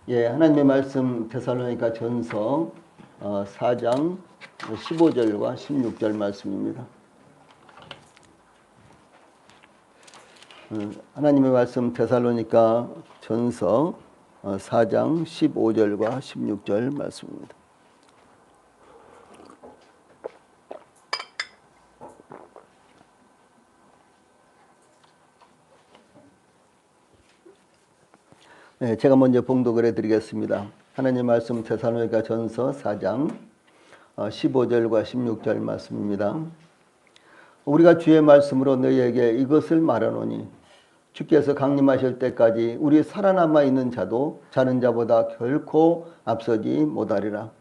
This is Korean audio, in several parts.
예, 하나님의 말씀 데살로니가 전서 4장 15절과 16절 말씀입니다. 하나님의 말씀 데살로니가 전서 4장 15절과 16절 말씀입니다. 네, 제가 먼저 봉독을 해드리겠습니다. 하나님 말씀 데살로니가 전서 4장 15절과 16절 말씀입니다. 우리가 주의 말씀으로 너희에게 이것을 말하노니 주께서 강림하실 때까지 우리 살아남아 있는 자도 자는 자보다 결코 앞서지 못하리라.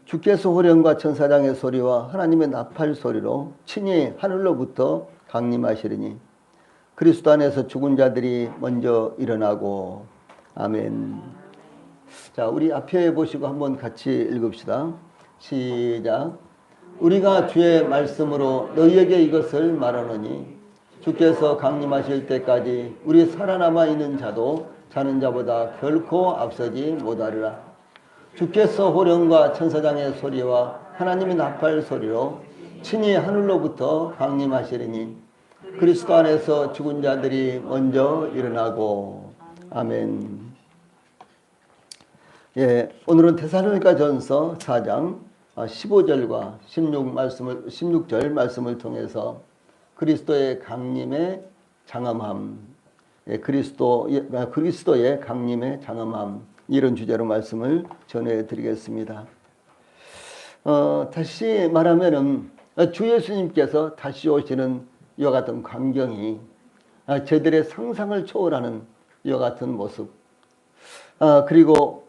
주께서 호령과 천사장의 소리와 하나님의 나팔 소리로 친히 하늘로부터 강림하시리니 그리스도 안에서 죽은 자들이 먼저 일어나고. 아멘. 자, 우리 앞에 보시고 한번 같이 읽읍시다. 시작. 우리가 주의 말씀으로 너희에게 이것을 말하노니 주께서 강림하실 때까지 우리 살아남아 있는 자도 자는 자보다 결코 앞서지 못하리라. 주께서 호령과 천사장의 소리와 하나님의 나팔 소리로 친히 하늘로부터 강림하시리니 그리스도 안에서 죽은 자들이 먼저 일어나고. 아멘. 예, 오늘은 데살로니가 전서 4장 15절과 16절 말씀을 통해서 그리스도의 강림의 장엄함, 그리스도의 강림의 장엄함, 이런 주제로 말씀을 전해드리겠습니다. 다시 말하면은 주 예수님께서 다시 오시는 이와 같은 광경이 저들의 상상을 초월하는 이와 같은 모습, 그리고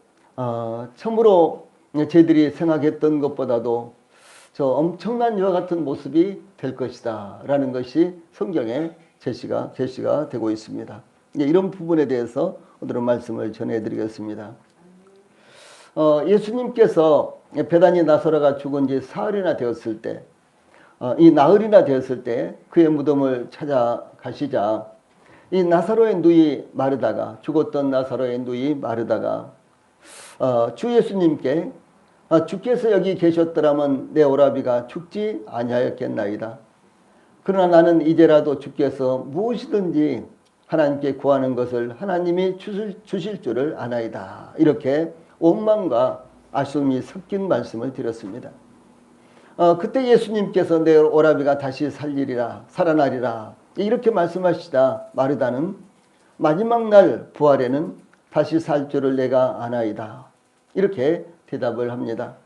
처음으로 저희들이 생각했던 것보다도 저 엄청난 이와 같은 모습이 될 것이다 라는 것이 성경의 제시가 되고 있습니다. 이런 부분에 대해서 오늘은 말씀을 전해드리겠습니다. 예수님께서 베다니 나사로가 죽은 지 사흘이나 되었을 때, 이 나흘이나 되었을 때 그의 무덤을 찾아가시자 이 나사로의 누이 마르다가, 죽었던 나사로의 누이 마르다가 주 예수님께 주께서 여기 계셨더라면 내 오라비가 죽지 아니하였겠나이다. 그러나 나는 이제라도 주께서 무엇이든지 하나님께 구하는 것을 하나님이 주실 줄을 아나이다. 이렇게 원망과 아쉬움이 섞인 말씀을 드렸습니다. 그때 예수님께서 내 오라비가 다시 살아나리라 이렇게 말씀하시자 마르다는 마지막 날 부활에는 다시 살 줄을 내가 아나이다. 이렇게 대답을 합니다.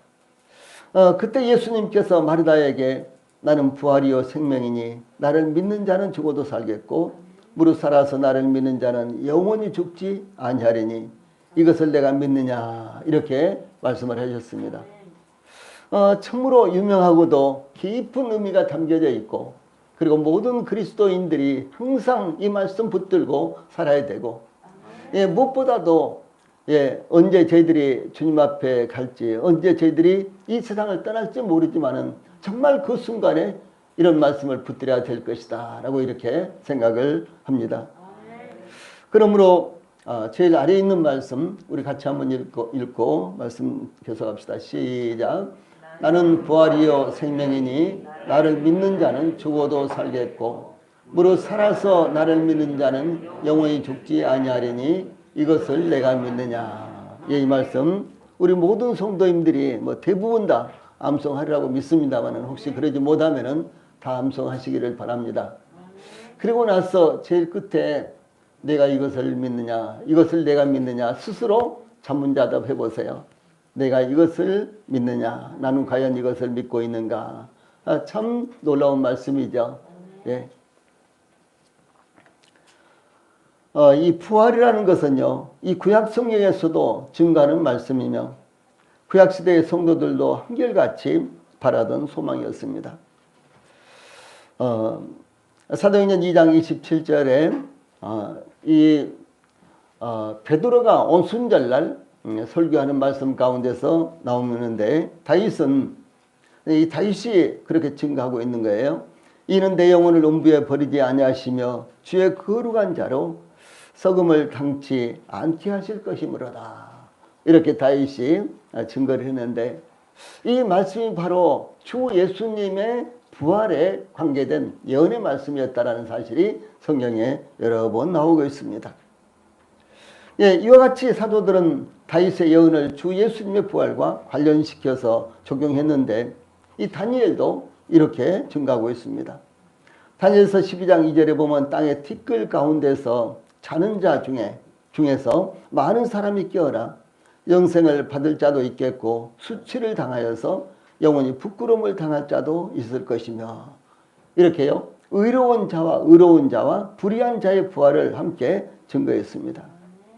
그때 예수님께서 마르다에게 나는 부활이요 생명이니 나를 믿는 자는 죽어도 살겠고 무릇 살아서 나를 믿는 자는 영원히 죽지 아니하리니 이것을 내가 믿느냐 이렇게 말씀을 하셨습니다. 참으로 유명하고도 깊은 의미가 담겨져 있고 그리고 모든 그리스도인들이 항상 이 말씀 붙들고 살아야 되고 무엇보다도 언제 저희들이 주님 앞에 갈지 언제 저희들이 이 세상을 떠날지 모르지만은 정말 그 순간에 이런 말씀을 붙들어야 될 것이다 라고 이렇게 생각을 합니다. 그러므로 제일 아래에 있는 말씀 우리 같이 한번 읽고 말씀 계속합시다. 시작. 나는 부활이요 생명이니 나를 믿는 자는 죽어도 살겠고 무릇 살아서 나를 믿는 자는 영원히 죽지 아니하리니 이것을 내가 믿느냐. 이 말씀 우리 모든 성도님들이 대부분 다 암송하리라고 믿습니다만 혹시 그러지 못하면 다 암송하시기를 바랍니다. 그리고 나서 제일 끝에 내가 이것을 믿느냐 이것을 내가 믿느냐 스스로 자문자답 해보세요. 내가 이것을 믿느냐 나는 과연 이것을 믿고 있는가. 참 놀라운 말씀이죠. 예. 이 부활이라는 것은요 이 구약 성경에서도 증거하는 말씀이며 구약시대의 성도들도 한결같이 바라던 소망이었습니다. 사도행전 2장 27절에 베드로가 오순절날 설교하는 말씀 가운데서 나오는데 다윗이 그렇게 증거하고 있는 거예요. 이는 내 영혼을 음부에 버리지 아니하시며 주의 거룩한 자로 썩음을 당치 않게 하실 것이므로다. 이렇게 다윗이 증거를 했는데 이 말씀이 바로 주 예수님의 부활에 관계된 예언의 말씀이었다라는 사실이 성경에 여러 번 나오고 있습니다. 예, 이와 같이 사도들은 다윗의 예언을 주 예수님의 부활과 관련시켜서 적용했는데 이 다니엘도 이렇게 증가하고 있습니다. 다니엘서 12장 2절에 보면 땅의 티끌 가운데서 자는 자 중에서 많은 사람이 깨어나 영생을 받을 자도 있겠고 수치를 당하여서 영원히 부끄러움을 당할 자도 있을 것이며 이렇게요. 의로운 자와 불의한 자의 부활을 함께 증거했습니다.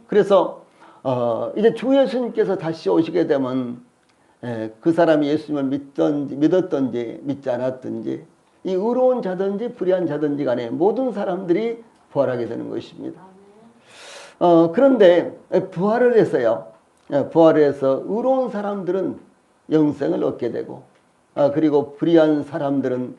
그래서 이제 주 예수님께서 다시 오시게 되면 그 사람이 예수님을 믿었든지 믿지 않았든지 이 의로운 자든지 불의한 자든지 간에 모든 사람들이 부활하게 되는 것입니다. 그런데 부활을 해서요. 부활을 해서 의로운 사람들은 영생을 얻게 되고 그리고 불의한 사람들은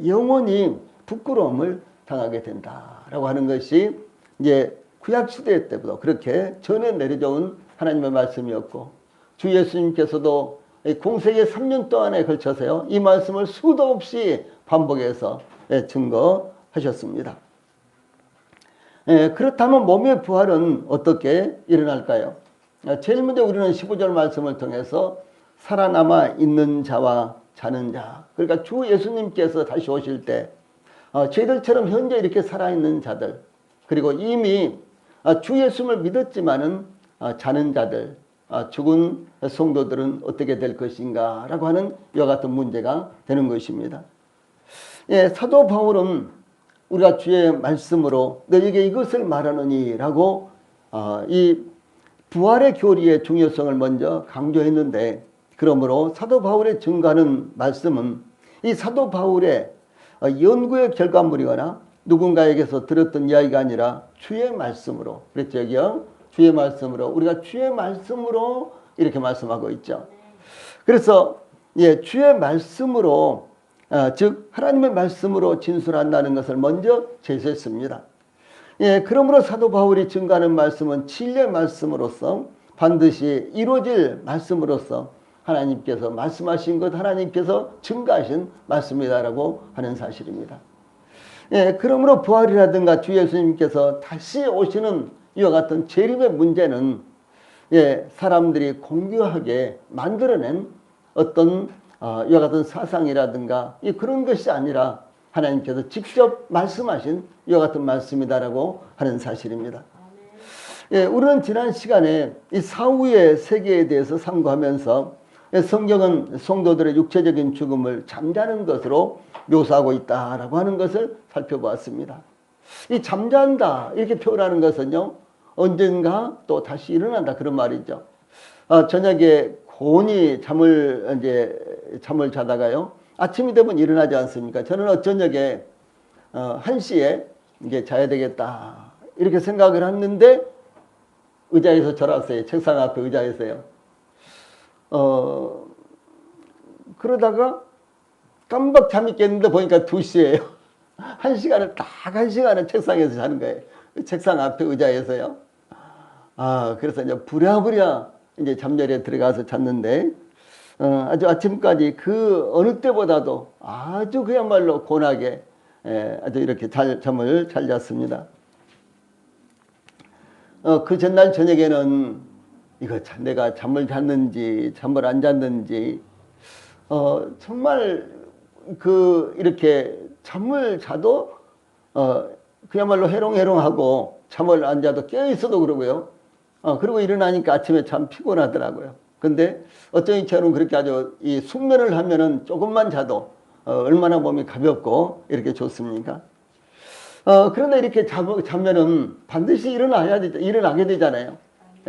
영원히 부끄러움을 당하게 된다라고 하는 것이 이제 구약시대 때부터 그렇게 전해 내려져 온 하나님의 말씀이었고 주 예수님께서도 공생의 3년 동안에 걸쳐서요. 이 말씀을 수도 없이 반복해서 증거하셨습니다. 그렇다면 몸의 부활은 어떻게 일어날까요? 제일 먼저 우리는 15절 말씀을 통해서 살아남아 있는 자와 자는 자. 그러니까 주 예수님께서 다시 오실 때 저희들처럼 현재 이렇게 살아있는 자들 그리고 이미 주 예수님을 믿었지만은 자는 자들 죽은 성도들은 어떻게 될 것인가 라고 하는 이와 같은 문제가 되는 것입니다. 사도 바울은 우리가 주의 말씀으로 너에게 이것을 말하노니 라고 이 부활의 교리의 중요성을 먼저 강조했는데 그러므로 사도 바울의 증거하는 말씀은 이 사도 바울의 연구의 결과물이거나 누군가에게서 들었던 이야기가 아니라 주의 말씀으로 그랬죠 여기요. 주의 말씀으로 우리가 주의 말씀으로 이렇게 말씀하고 있죠. 그래서 주의 말씀으로 즉 하나님의 말씀으로 진술한다는 것을 먼저 제시했습니다. 그러므로 사도 바울이 증거하는 말씀은 진리의 말씀으로서 반드시 이루어질 말씀으로서 하나님께서 말씀하신 것 하나님께서 증거하신 말씀이다라고 하는 사실입니다. 그러므로 부활이라든가 주 예수님께서 다시 오시는 이와 같은 재림의 문제는 사람들이 공교하게 만들어낸 어떤 이와 같은 사상이라든가 그런 것이 아니라 하나님께서 직접 말씀하신 이와 같은 말씀이다라고 하는 사실입니다. 우리는 지난 시간에 이 사후의 세계에 대해서 상고하면서 성경은 성도들의 육체적인 죽음을 잠자는 것으로 묘사하고 있다라고 하는 것을 살펴보았습니다. 이 잠잔다 이렇게 표현하는 것은요 언젠가 또 다시 일어난다 그런 말이죠. 저녁에 곤히 잠을 자다가요 아침이 되면 일어나지 않습니까? 저는 저녁에 1시에 이제 자야 되겠다 이렇게 생각을 했는데 의자에서 절았어요. 책상 앞에 의자에서요. 그러다가 깜박 잠이 깼는데 보니까 2시예요. 1시간을 책상에서 자는 거예요. 책상 앞에 의자에서요. 그래서 이제 부랴부랴 이제 잠자리에 들어가서 잤는데, 아주 아침까지 그 어느 때보다도 아주 그야말로 곤하게, 아주 이렇게 잠을 잘 잤습니다. 그 전날 저녁에는 내가 잠을 잤는지, 잠을 안 잤는지, 정말 이렇게 잠을 자도, 그야말로 해롱해롱하고 잠을 안 자도 깨어있어도 그러고요. 그리고 일어나니까 아침에 참 피곤하더라고요. 근데 어쩌니 저는 그렇게 아주 이 숙면을 하면은 조금만 자도 얼마나 몸이 가볍고 이렇게 좋습니까? 그런데 이렇게 자면은 반드시 일어나게 되잖아요.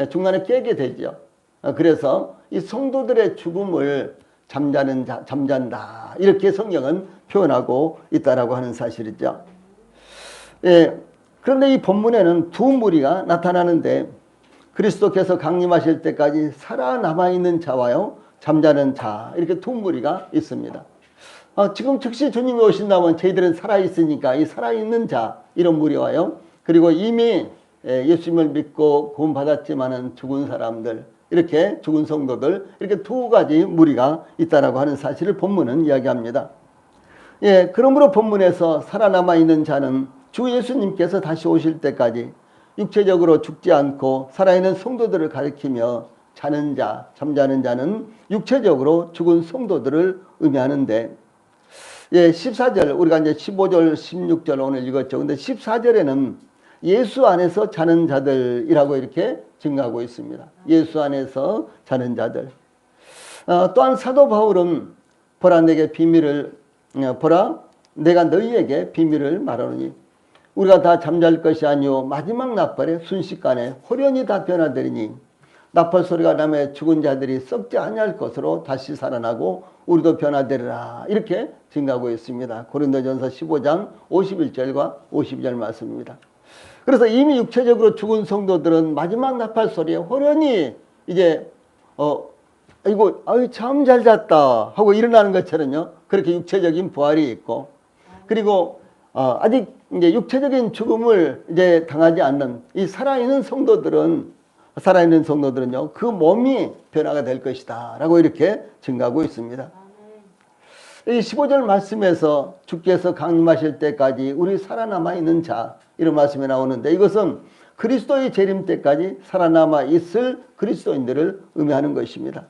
중간에 깨게 되죠. 그래서 이 성도들의 죽음을 잠잔다. 이렇게 성경은 표현하고 있다라고 하는 사실이죠. 그런데 이 본문에는 두 무리가 나타나는데 그리스도께서 강림하실 때까지 살아남아있는 자와요, 잠자는 자, 이렇게 두 무리가 있습니다. 지금 즉시 주님이 오신다면 저희들은 살아있으니까 이 살아있는 자, 이런 무리와요. 그리고 이미 예수님을 믿고 구원받았지만은 죽은 사람들, 이렇게 죽은 성도들, 이렇게 두 가지 무리가 있다라고 하는 사실을 본문은 이야기합니다. 예, 그러므로 본문에서 살아남아 있는 자는 주 예수님께서 다시 오실 때까지 육체적으로 죽지 않고 살아있는 성도들을 가리키며 자는 자, 잠자는 자는 육체적으로 죽은 성도들을 의미하는데, 예, 14절, 우리가 이제 15절, 16절 오늘 읽었죠. 근데 14절에는 예수 안에서 자는 자들이라고 이렇게 증가하고 있습니다. 예수 안에서 자는 자들. 또한 사도 바울은 보라 내게 비밀을, 보라 내가 너희에게 비밀을 말하노니 우리가 다 잠잘 것이 아니요 마지막 나팔에 순식간에 호련히 다 변화되리니 나팔 소리가 나며 죽은 자들이 썩지 아니할 것으로 다시 살아나고 우리도 변화되리라, 이렇게 증가하고 있습니다. 고린도전서 15장 51절과 52절 말씀입니다. 그래서 이미 육체적으로 죽은 성도들은 마지막 나팔 소리에 호련히 이제 이거 참 잘 잤다 하고 일어나는 것처럼요, 그렇게 육체적인 부활이 있고, 그리고 아직 이제 육체적인 죽음을 이제 당하지 않는 이 살아있는 성도들은요, 그 몸이 변화가 될 것이다 라고 이렇게 증가하고 있습니다. 이 15절 말씀에서 주께서 강림하실 때까지 우리 살아남아 있는 자, 이런 말씀이 나오는데, 이것은 그리스도의 재림 때까지 살아남아 있을 그리스도인들을 의미하는 것입니다.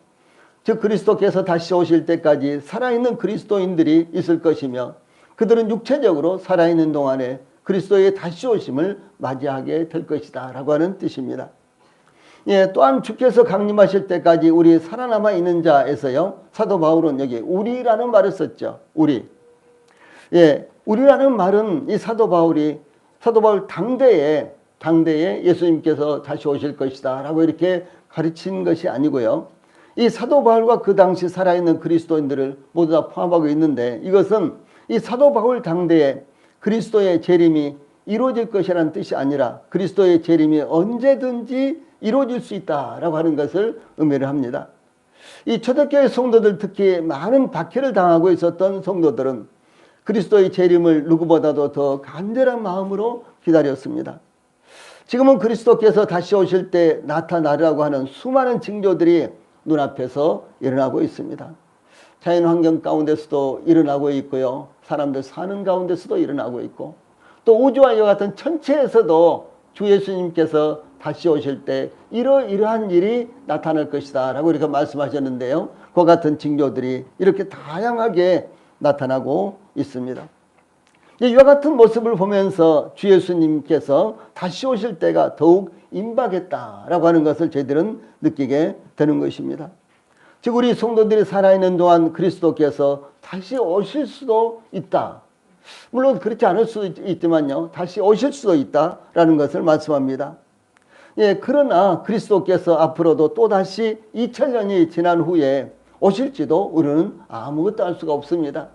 즉 그리스도께서 다시 오실 때까지 살아있는 그리스도인들이 있을 것이며, 그들은 육체적으로 살아있는 동안에 그리스도의 다시 오심을 맞이하게 될 것이다 라고 하는 뜻입니다. 예, 또한 주께서 강림하실 때까지 우리 살아남아 있는 자에서요, 사도 바울은 여기 우리라는 말을 썼죠. 우리. 예, 우리라는 말은 이 사도 바울 당대에 예수님께서 다시 오실 것이다 라고 이렇게 가르친 것이 아니고요, 이 사도 바울과 그 당시 살아있는 그리스도인들을 모두 다 포함하고 있는데, 이것은 이 사도 바울 당대에 그리스도의 재림이 이루어질 것이라는 뜻이 아니라 그리스도의 재림이 언제든지 이루어질 수 있다라고 하는 것을 의미를 합니다. 이 초대교회 성도들, 특히 많은 박해를 당하고 있었던 성도들은 그리스도의 재림을 누구보다도 더 간절한 마음으로 기다렸습니다. 지금은 그리스도께서 다시 오실 때 나타나리라고 하는 수많은 징조들이 눈앞에서 일어나고 있습니다. 자연환경 가운데서도 일어나고 있고요, 사람들 사는 가운데서도 일어나고 있고, 또 우주와 이와 같은 천체에서도 주 예수님께서 다시 오실 때 이러이러한 일이 나타날 것이다 라고 이렇게 말씀하셨는데요, 그와 같은 징조들이 이렇게 다양하게 나타나고 있습니다. 이와 같은 모습을 보면서 주 예수님께서 다시 오실 때가 더욱 임박했다라고 하는 것을 저희들은 느끼게 되는 것입니다. 즉 우리 성도들이 살아있는 동안 그리스도께서 다시 오실 수도 있다. 물론 그렇지 않을 수도 있지만요, 다시 오실 수도 있다라는 것을 말씀합니다. 예, 그러나 그리스도께서 앞으로도 또다시 2000년이 지난 후에 오실지도 우리는 아무것도 알 수가 없습니다.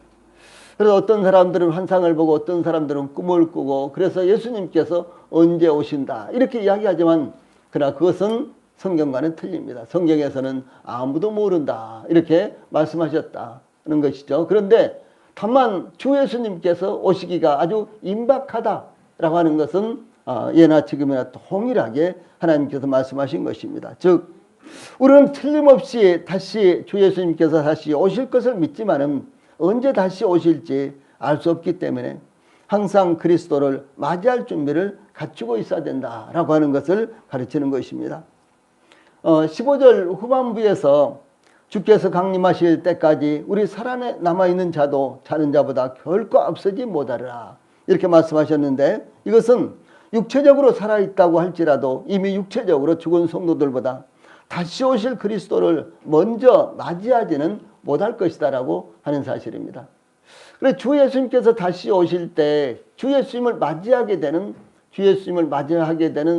그래서 어떤 사람들은 환상을 보고 어떤 사람들은 꿈을 꾸고, 그래서 예수님께서 언제 오신다 이렇게 이야기하지만, 그러나 그것은 성경과는 틀립니다. 성경에서는 아무도 모른다 이렇게 말씀하셨다는 것이죠. 그런데 다만 주 예수님께서 오시기가 아주 임박하다라고 하는 것은 예나 지금이나 동일하게 하나님께서 말씀하신 것입니다. 즉 우리는 틀림없이 다시 주 예수님께서 다시 오실 것을 믿지만은 언제 다시 오실지 알 수 없기 때문에 항상 그리스도를 맞이할 준비를 갖추고 있어야 된다라고 하는 것을 가르치는 것입니다. 15절 후반부에서 주께서 강림하실 때까지 우리 살아남아 있는 자도 자는 자보다 결코 앞서지 못하리라 이렇게 말씀하셨는데, 이것은 육체적으로 살아있다고 할지라도 이미 육체적으로 죽은 성도들보다 다시 오실 그리스도를 먼저 맞이하지는 못할 것이다 라고 하는 사실입니다. 그래서 주 예수님께서 다시 오실 때 주 예수님을 맞이하게 되는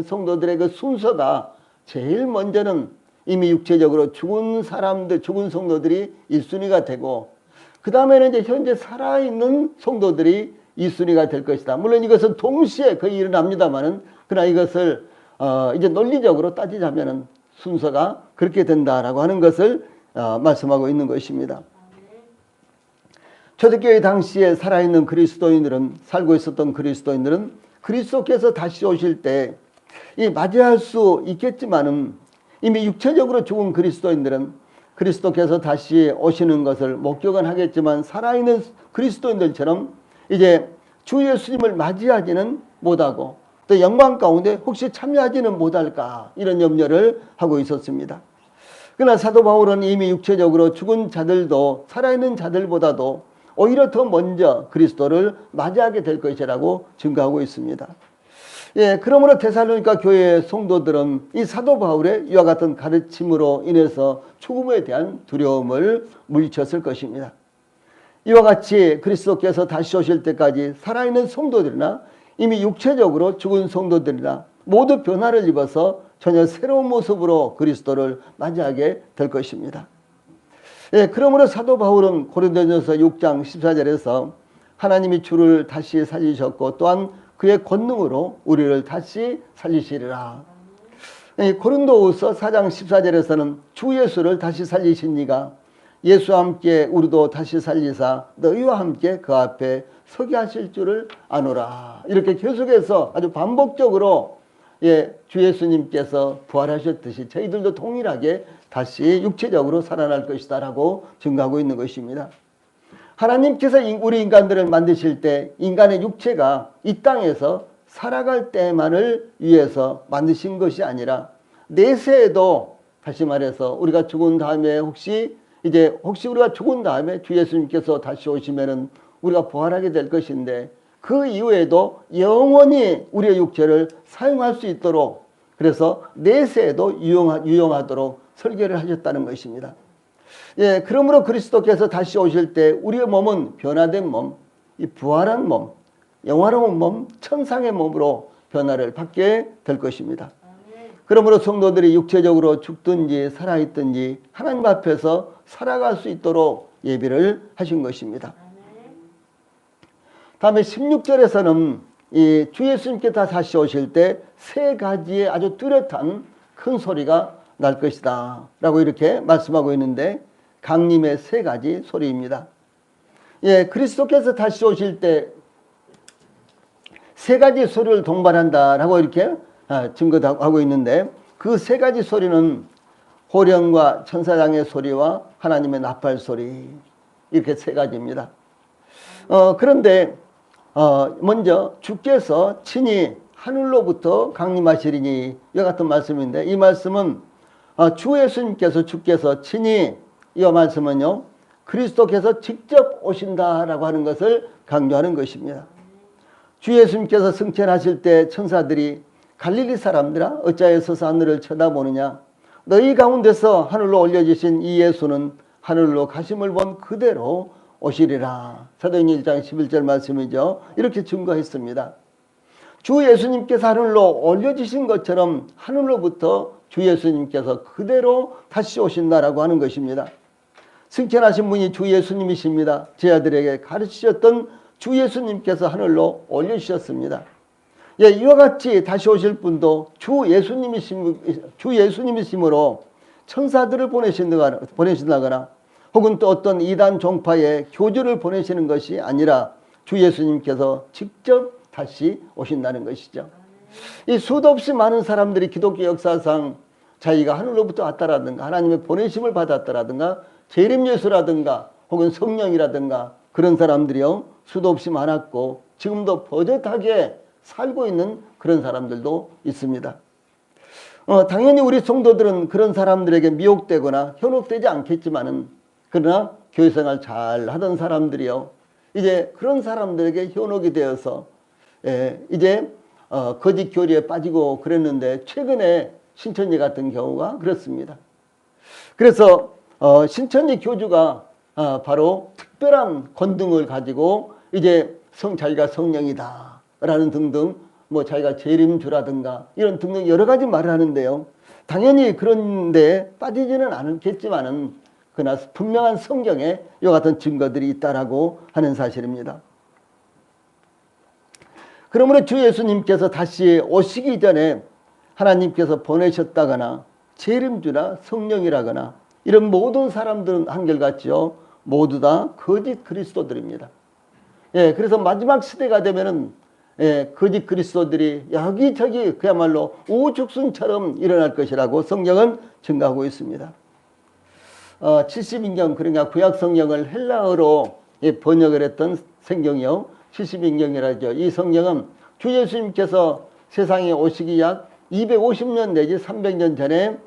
성도들의 그 순서가 제일 먼저는 이미 육체적으로 죽은 성도들이 1순위가 되고, 그 다음에는 이제 현재 살아있는 성도들이 2순위가 될 것이다. 물론 이것은 동시에 거의 일어납니다만은, 그러나 이것을 이제 논리적으로 따지자면은 순서가 그렇게 된다라고 하는 것을 말씀하고 있는 것입니다. 초대교회 당시에 살아있는 그리스도인들은, 살고 있었던 그리스도인들은 그리스도께서 다시 오실 때 이 맞이할 수 있겠지만은 이미 육체적으로 죽은 그리스도인들은 그리스도께서 다시 오시는 것을 목격은 하겠지만 살아있는 그리스도인들처럼 이제 주 예수님을 맞이하지는 못하고 또 영광 가운데 혹시 참여하지는 못할까 이런 염려를 하고 있었습니다. 그러나 사도 바울은 이미 육체적으로 죽은 자들도 살아있는 자들보다도 오히려 더 먼저 그리스도를 맞이하게 될 것이라고 증거하고 있습니다. 예, 그러므로 데살로니가 교회의 성도들은 이 사도 바울의 이와 같은 가르침으로 인해서 죽음에 대한 두려움을 물리쳤을 것입니다. 이와 같이 그리스도께서 다시 오실 때까지 살아있는 성도들이나 이미 육체적으로 죽은 성도들이나 모두 변화를 입어서 전혀 새로운 모습으로 그리스도를 맞이하게 될 것입니다. 예, 그러므로 사도 바울은 고린도전서 6장 14절에서 하나님이 주를 다시 살리셨고 또한 그의 권능으로 우리를 다시 살리시리라. 고린도후서 4장 14절에서는 주 예수를 다시 살리신 이가 예수와 함께 우리도 다시 살리사 너희와 함께 그 앞에 서게 하실 줄을 아노라. 이렇게 계속해서 아주 반복적으로 주 예수님께서 부활하셨듯이 저희들도 동일하게 다시 육체적으로 살아날 것이다 라고 증거하고 있는 것입니다. 하나님께서 우리 인간들을 만드실 때 인간의 육체가 이 땅에서 살아갈 때만을 위해서 만드신 것이 아니라 내세에도 다시 말해서 우리가 죽은 다음에 혹시 우리가 죽은 다음에 주 예수님께서 다시 오시면은 우리가 부활하게 될 것인데 그 이후에도 영원히 우리의 육체를 사용할 수 있도록 그래서 내세에도 유용하도록 설계를 하셨다는 것입니다. 예, 그러므로 그리스도께서 다시 오실 때 우리의 몸은 변화된 몸, 이 부활한 몸, 영화로운 몸, 천상의 몸으로 변화를 받게 될 것입니다. 그러므로 성도들이 육체적으로 죽든지 살아있든지 하나님 앞에서 살아갈 수 있도록 예비를 하신 것입니다. 다음에 16절에서는 이 주 예수님께서 다시 오실 때 세 가지의 아주 뚜렷한 큰 소리가 날 것이다 라고 이렇게 말씀하고 있는데 강림의 세 가지 소리입니다. 예, 그리스도께서 다시 오실 때 세 가지 소리를 동반한다라고 이렇게 증거하고 있는데 그 세 가지 소리는 호령과 천사장의 소리와 하나님의 나팔 소리 이렇게 세 가지입니다. 그런데 먼저 주께서 친히 하늘로부터 강림하시리니 이와 같은 말씀인데 이 말씀은 주 예수님께서 주께서 친히 이 말씀은요 그리스도께서 직접 오신다라고 하는 것을 강조하는 것입니다. 주 예수님께서 승천하실 때 천사들이 갈릴리 사람들아 어찌하여 서서 하늘을 쳐다보느냐 너희 가운데서 하늘로 올려주신 이 예수는 하늘로 가심을 본 그대로 오시리라. 사도행전 1장 11절 말씀이죠. 이렇게 증거했습니다. 주 예수님께서 하늘로 올려주신 것처럼 하늘로부터 주 예수님께서 그대로 다시 오신다라고 하는 것입니다. 승천하신 분이 주 예수님이십니다. 제자들에게 가르치셨던 주 예수님께서 하늘로 올려주셨습니다. 예, 이와 같이 다시 오실 분도 주 예수님이심으로 천사들을 보내신다거나 혹은 또 어떤 이단 종파의 교주를 보내시는 것이 아니라 주 예수님께서 직접 다시 오신다는 것이죠. 이 수도 없이 많은 사람들이 기독교 역사상 자기가 하늘로부터 왔다라든가 하나님의 보내심을 받았다라든가 재림 예수라든가 혹은 성령이라든가 그런 사람들이요 수도 없이 많았고 지금도 버젓하게 살고 있는 그런 사람들도 있습니다. 당연히 우리 성도들은 그런 사람들에게 미혹되거나 현혹되지 않겠지만은 그러나 교회생활 잘 하던 사람들이요 이제 그런 사람들에게 현혹이 되어서 이제 거짓 교리에 빠지고 그랬는데 최근에 신천지 같은 경우가 그렇습니다. 그래서 신천지 교주가 바로 특별한 권능을 가지고 이제 자기가 성령이다 라는 등등 뭐 자기가 재림주라든가 이런 등등 여러 가지 말을 하는데요. 당연히 그런데 빠지지는 않겠지만은 그러나 분명한 성경에 이와 같은 증거들이 있다라고 하는 사실입니다. 그러므로 주 예수님께서 다시 오시기 전에 하나님께서 보내셨다거나 재림주나 성령이라거나 이런 모든 사람들은 한결같죠. 모두 다 거짓 그리스도들입니다. 예, 그래서 마지막 시대가 되면은 거짓 그리스도들이 여기저기 그야말로 우죽순처럼 일어날 것이라고 성경은 증가하고 있습니다. 70인경, 그러니까 구약 성경을 헬라어로 번역을 했던 성경이요, 70인경이라죠. 이 성경은 주 예수님께서 세상에 오시기 약 250년 내지 300년 전에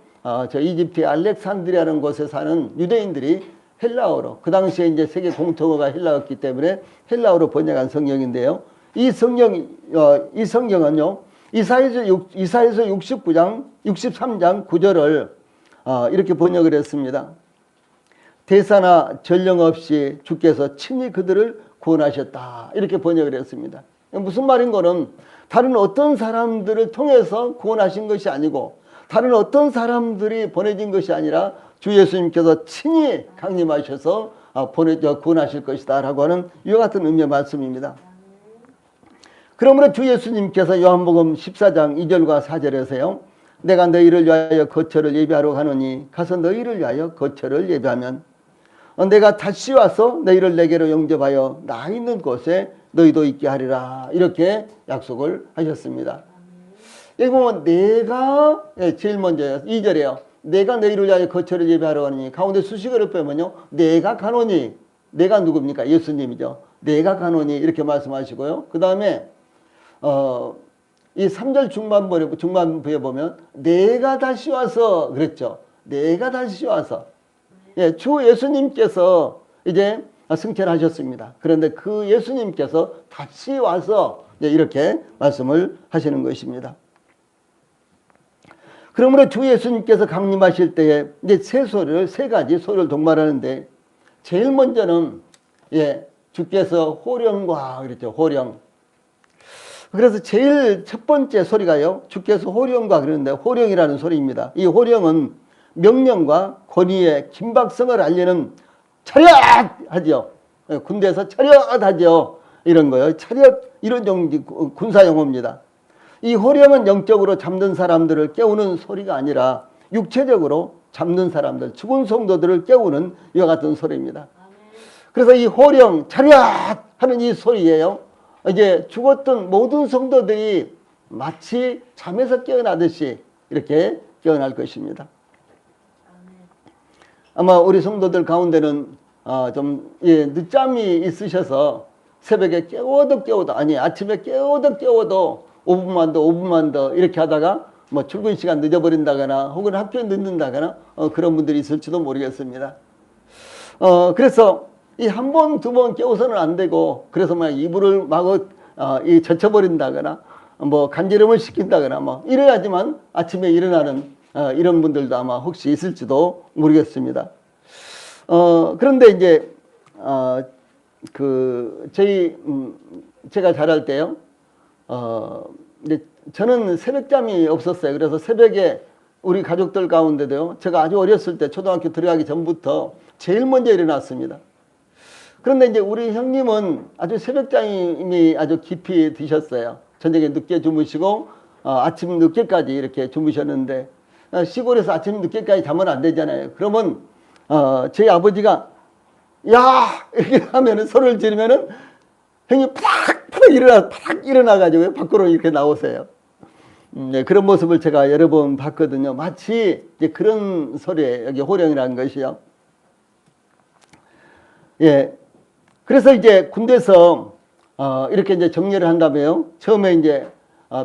저 이집트의 알렉산드리아라는 곳에 사는 유대인들이 헬라어로, 그 당시에 이제 세계 공통어가 헬라어였기 때문에 헬라어로 번역한 성경인데요. 이 성경은요, 이사야서 69장, 63장 9절을 이렇게 번역을 했습니다. 대사나 전령 없이 주께서 친히 그들을 구원하셨다. 이렇게 번역을 했습니다. 무슨 말인 거는 다른 어떤 사람들을 통해서 구원하신 것이 아니고 다른 어떤 사람들이 보내진 것이 아니라 주 예수님께서 친히 강림하셔서 구원하실 것이다 라고 하는 이와 같은 의미의 말씀입니다. 그러므로 주 예수님께서 요한복음 14장 2절과 4절에서요, 내가 너희를 위하여 거처를 예비하러 가노니 가서 너희를 위하여 거처를 예비하면 내가 다시 와서 너희를 내게로 영접하여 나 있는 곳에 너희도 있게 하리라, 이렇게 약속을 하셨습니다. 여기 보면 내가 제일 먼저요. 2절에요. 내가 너희를 위하여 거처를 예비하러 가노니, 가운데 수식어를 빼면요, 내가 가노니, 내가 누굽니까? 예수님이죠. 내가 가노니 이렇게 말씀하시고요. 그 다음에 이 3절 중반부에 보면 내가 다시 와서 그랬죠. 내가 다시 와서, 주 예수님께서 이제 승천하셨습니다. 그런데 그 예수님께서 다시 와서 이렇게 말씀을 하시는 것입니다. 그러므로 주 예수님께서 강림하실 때에 이제 세 가지 소리를 동반하는데, 제일 먼저는 주께서 호령과 그랬죠. 호령. 그래서 제일 첫 번째 소리가요, 주께서 호령과 그러는데, 호령이라는 소리입니다. 이 호령은 명령과 권위의 긴박성을 알리는 차렷! 하죠. 군대에서 차렷! 하죠. 이런 거요. 차렷, 이런 군사 용어입니다. 이 호령은 영적으로 잠든 사람들을 깨우는 소리가 아니라 육체적으로 잠든 사람들, 죽은 성도들을 깨우는 이와 같은 소리입니다. 그래서 이 호령, 차렷! 하는 이 소리예요, 이제 죽었던 모든 성도들이 마치 잠에서 깨어나듯이 이렇게 깨어날 것입니다. 아마 우리 성도들 가운데는 좀 늦잠이 있으셔서 새벽에 깨워도 아니 아침에 깨워도 5분만 더 이렇게 하다가 뭐 출근 시간 늦어버린다거나 혹은 학교에 늦는다거나 그런 분들이 있을지도 모르겠습니다. 그래서 이 한 번, 두 번 깨워서는 안 되고, 그래서 막 이불을 마구 젖혀버린다거나 뭐 간지럼을 시킨다거나 뭐 이래야지만 아침에 일어나는 이런 분들도 아마 혹시 있을지도 모르겠습니다. 그런데 이제 제가 자랄 때요, 이제 저는 새벽잠이 없었어요. 그래서 새벽에 우리 가족들 가운데도요, 제가 아주 어렸을 때 초등학교 들어가기 전부터 제일 먼저 일어났습니다. 그런데 이제 우리 형님은 아주 새벽잠이 아주 깊이 드셨어요. 저녁에 늦게 주무시고 아침 늦게까지 이렇게 주무셨는데, 시골에서 아침 늦게까지 자면 안 되잖아요. 그러면 저희 아버지가 야! 이렇게 하면은, 소리를 지르면은 형님 팍 일어나가지고 밖으로 이렇게 나오세요. 그런 모습을 제가 여러 번 봤거든요. 마치 이제 그런 소리에 여기 호령이라는 것이요. 그래서 이제 군대에서 이렇게 이제 정리를 한다며요. 처음에 이제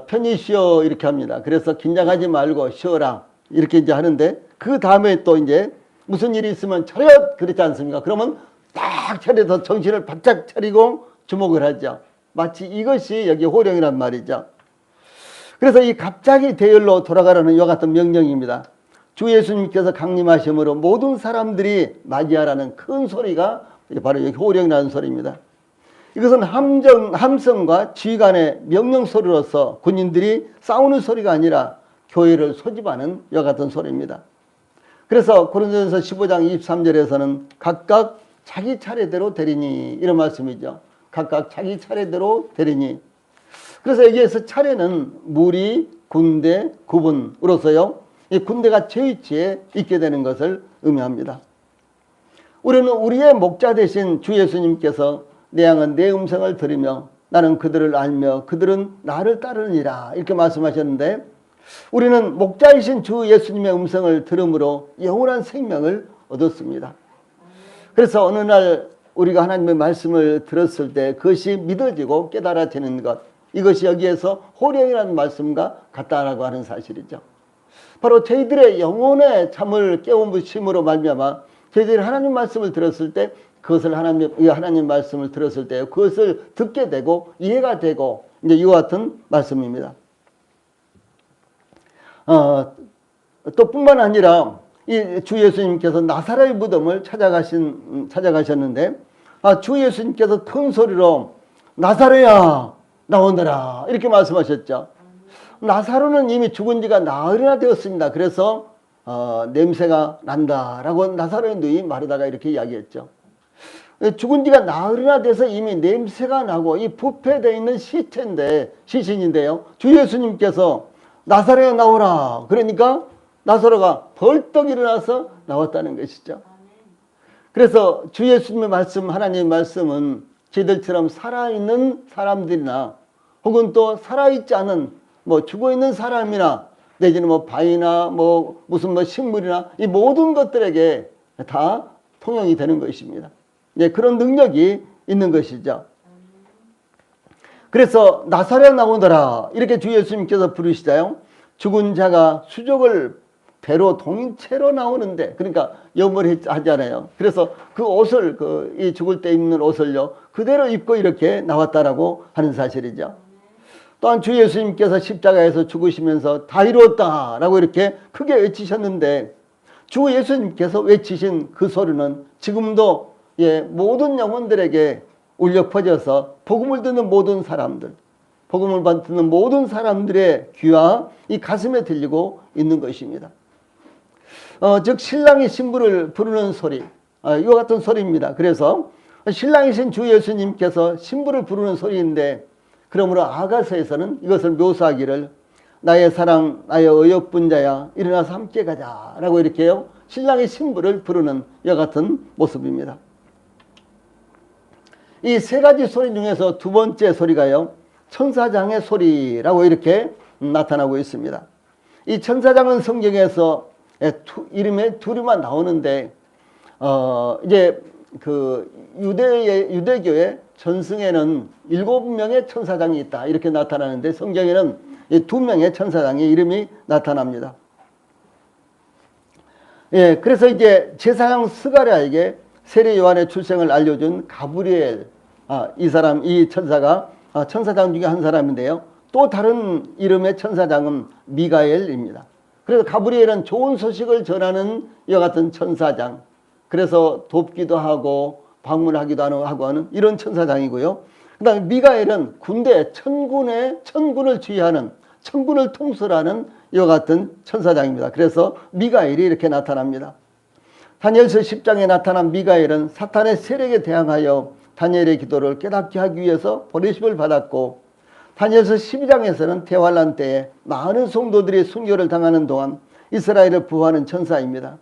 편히 쉬어 이렇게 합니다. 그래서 긴장하지 말고 쉬어라 이렇게 이제 하는데, 그 다음에 또 이제 무슨 일이 있으면 차렷 그렇지 않습니까? 그러면 딱 차려서 정신을 바짝 차리고 주목을 하죠. 마치 이것이 여기 호령이란 말이죠. 그래서 이 갑자기 대열로 돌아가라는 이와 같은 명령입니다. 주 예수님께서 강림하심으로 모든 사람들이 맞이하라는 큰 소리가 바로 여기 호령이라는 소리입니다. 이것은 함성과 지휘관의 명령 소리로서 군인들이 싸우는 소리가 아니라 교회를 소집하는 이와 같은 소리입니다. 그래서 고린도전서 15장 23절에서는 각각 자기 차례대로 되리니, 이런 말씀이죠. 각각 자기 차례대로 되리니. 그래서 여기에서 차례는 무리, 군대, 구분으로서요, 이 군대가 제 위치에 있게 되는 것을 의미합니다. 우리는 우리의 목자 되신 주 예수님께서 내 양은 내 음성을 들으며 나는 그들을 알며 그들은 나를 따르니라 이렇게 말씀하셨는데, 우리는 목자이신 주 예수님의 음성을 들음으로 영원한 생명을 얻었습니다. 그래서 어느 날 우리가 하나님의 말씀을 들었을 때 그것이 믿어지고 깨달아지는 것, 이것이 여기에서 호령이라는 말씀과 같다라고 하는 사실이죠. 바로 저희들의 영혼의 잠을 깨우심으로 말미암아 저희들이 하나님 말씀을 들었을 때, 그것을 하나님 말씀을 들었을 때 그것을 듣게 되고 이해가 되고, 이제 이와 같은 말씀입니다. 또 뿐만 아니라 이 주 예수님께서 나사렛의 무덤을 찾아가셨는데, 주 예수님께서 큰 소리로 나사렛아 나오너라 이렇게 말씀하셨죠. 나사로는 이미 죽은 지가 나흘이나 되었습니다. 그래서 냄새가 난다라고 나사로의 누이 마르다가 이렇게 이야기했죠. 죽은 지가 나흘이나 돼서 이미 냄새가 나고 이 부패되어 있는 시신인데요. 주 예수님께서 나사로에 나오라 그러니까 나사로가 벌떡 일어나서 나왔다는 것이죠. 그래서 주 예수님의 말씀, 하나님의 말씀은 저희들처럼 살아있는 사람들이나 혹은 또 살아있지 않은 죽어있는 사람이나 내지는 바위나 무슨 식물이나 이 모든 것들에게 다 통용이 되는 것입니다. 네, 그런 능력이 있는 것이죠. 그래서 나사렛 나오너라 이렇게 주 예수님께서 부르시자요. 죽은 자가 수족을 배로 동인채로 나오는데, 그러니까 염을 하잖아요. 그래서 그 옷을 이 죽을 때 입는 옷을요 그대로 입고 이렇게 나왔다라고 하는 사실이죠. 또한 주 예수님께서 십자가에서 죽으시면서 다 이루었다라고 이렇게 크게 외치셨는데, 주 예수님께서 외치신 그 소리는 지금도 모든 영혼들에게 울려 퍼져서 복음을 듣는 모든 사람들, 복음을 듣는 모든 사람들의 귀와 이 가슴에 들리고 있는 것입니다. 즉 신랑이 신부를 부르는 소리, 이와 같은 소리입니다. 그래서 신랑이신 주 예수님께서 신부를 부르는 소리인데, 그러므로 아가서에서는 이것을 묘사하기를 나의 사랑 나의 어여쁜 자야 일어나서 함께 가자라고 이렇게요 신랑이 신부를 부르는 이와 같은 모습입니다. 이 세 가지 소리 중에서 두 번째 소리가요 천사장의 소리라고 이렇게 나타나고 있습니다. 이 천사장은 성경에서 이름에 둘이만 나오는데, 이제 유대교의 전승에는 7명의 천사장이 있다 이렇게 나타나는데, 성경에는 2명의 천사장의 이름이 나타납니다. 그래서 이제 제사장 스가랴에게 세례 요한의 출생을 알려준 가브리엘, 이 천사가 천사장 중에 한 사람인데요. 또 다른 이름의 천사장은 미가엘입니다. 그래서 가브리엘은 좋은 소식을 전하는 이와 같은 천사장, 그래서 돕기도 하고 방문하기도 하고 하는 이런 천사장이고요. 그 다음에 미가엘은 천군을 지휘하는, 천군을 통솔하는 이와 같은 천사장입니다. 그래서 미가엘이 이렇게 나타납니다. 다니엘서 10장에 나타난 미가엘은 사탄의 세력에 대항하여 다니엘의 기도를 깨닫게 하기 위해서 보내심을 받았고, 다니엘서 12장에서는 대환란 때에 많은 성도들이 순교를 당하는 동안 이스라엘을 보호하는 천사입니다.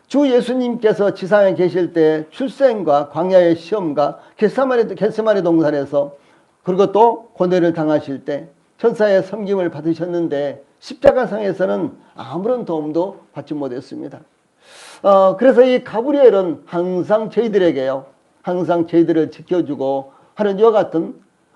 주 예수님께서 지상에 계실 때 출생과 광야의 시험과 겟세마네 동산에서, 그리고 또 고뇌를 당하실 때 천사의 섬김을 받으셨는데 십자가상에서는 아무런 도움도 받지 못했습니다. 그래서 이 가브리엘은 항상 저희들을 지켜주고 하는 이와 같은,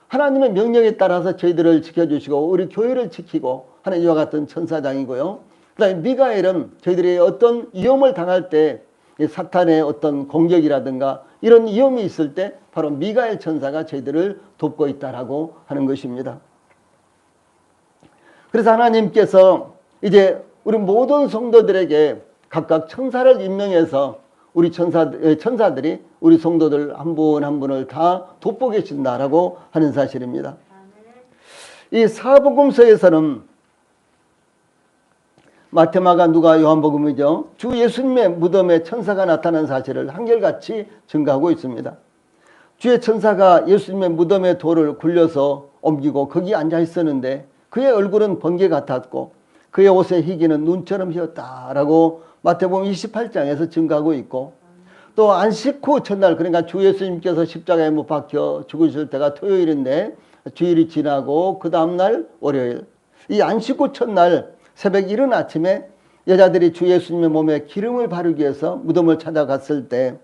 하나님의 명령에 따라서 저희들을 지켜주시고 우리 교회를 지키고 하는 이와 같은 천사장이고요. 그 다음에 미가엘은 저희들이 어떤 위험을 당할 때, 사탄의 어떤 공격이라든가 이런 위험이 있을 때 바로 미가엘 천사가 저희들을 돕고 있다라고 하는 것입니다. 그래서 하나님께서 이제 우리 모든 성도들에게 각각 천사를 임명해서 우리 천사들이 우리 성도들 한 분 한 분을 다 돕고 계신다라고 하는 사실입니다. 이 사복음서에서는 마태마가 누가 요한복음이죠. 주 예수님의 무덤에 천사가 나타난 사실을 한결같이 증가하고 있습니다. 주의 천사가 예수님의 무덤의 돌을 굴려서 옮기고 거기 앉아 있었는데 그의 얼굴은 번개 같았고 그의 옷의 희기는 눈처럼 희었다라고 마태복음 28장에서 증가하고 있고, 또 안식 후 첫날, 그러니까 주 예수님께서 십자가에 못 박혀 죽으실 때가 토요일인데 주일이 지나고 그 다음날 월요일, 이 안식 후 첫날 새벽 이른 아침에 여자들이 주 예수님의 몸에 기름을 바르기 위해서 무덤을 찾아갔을 때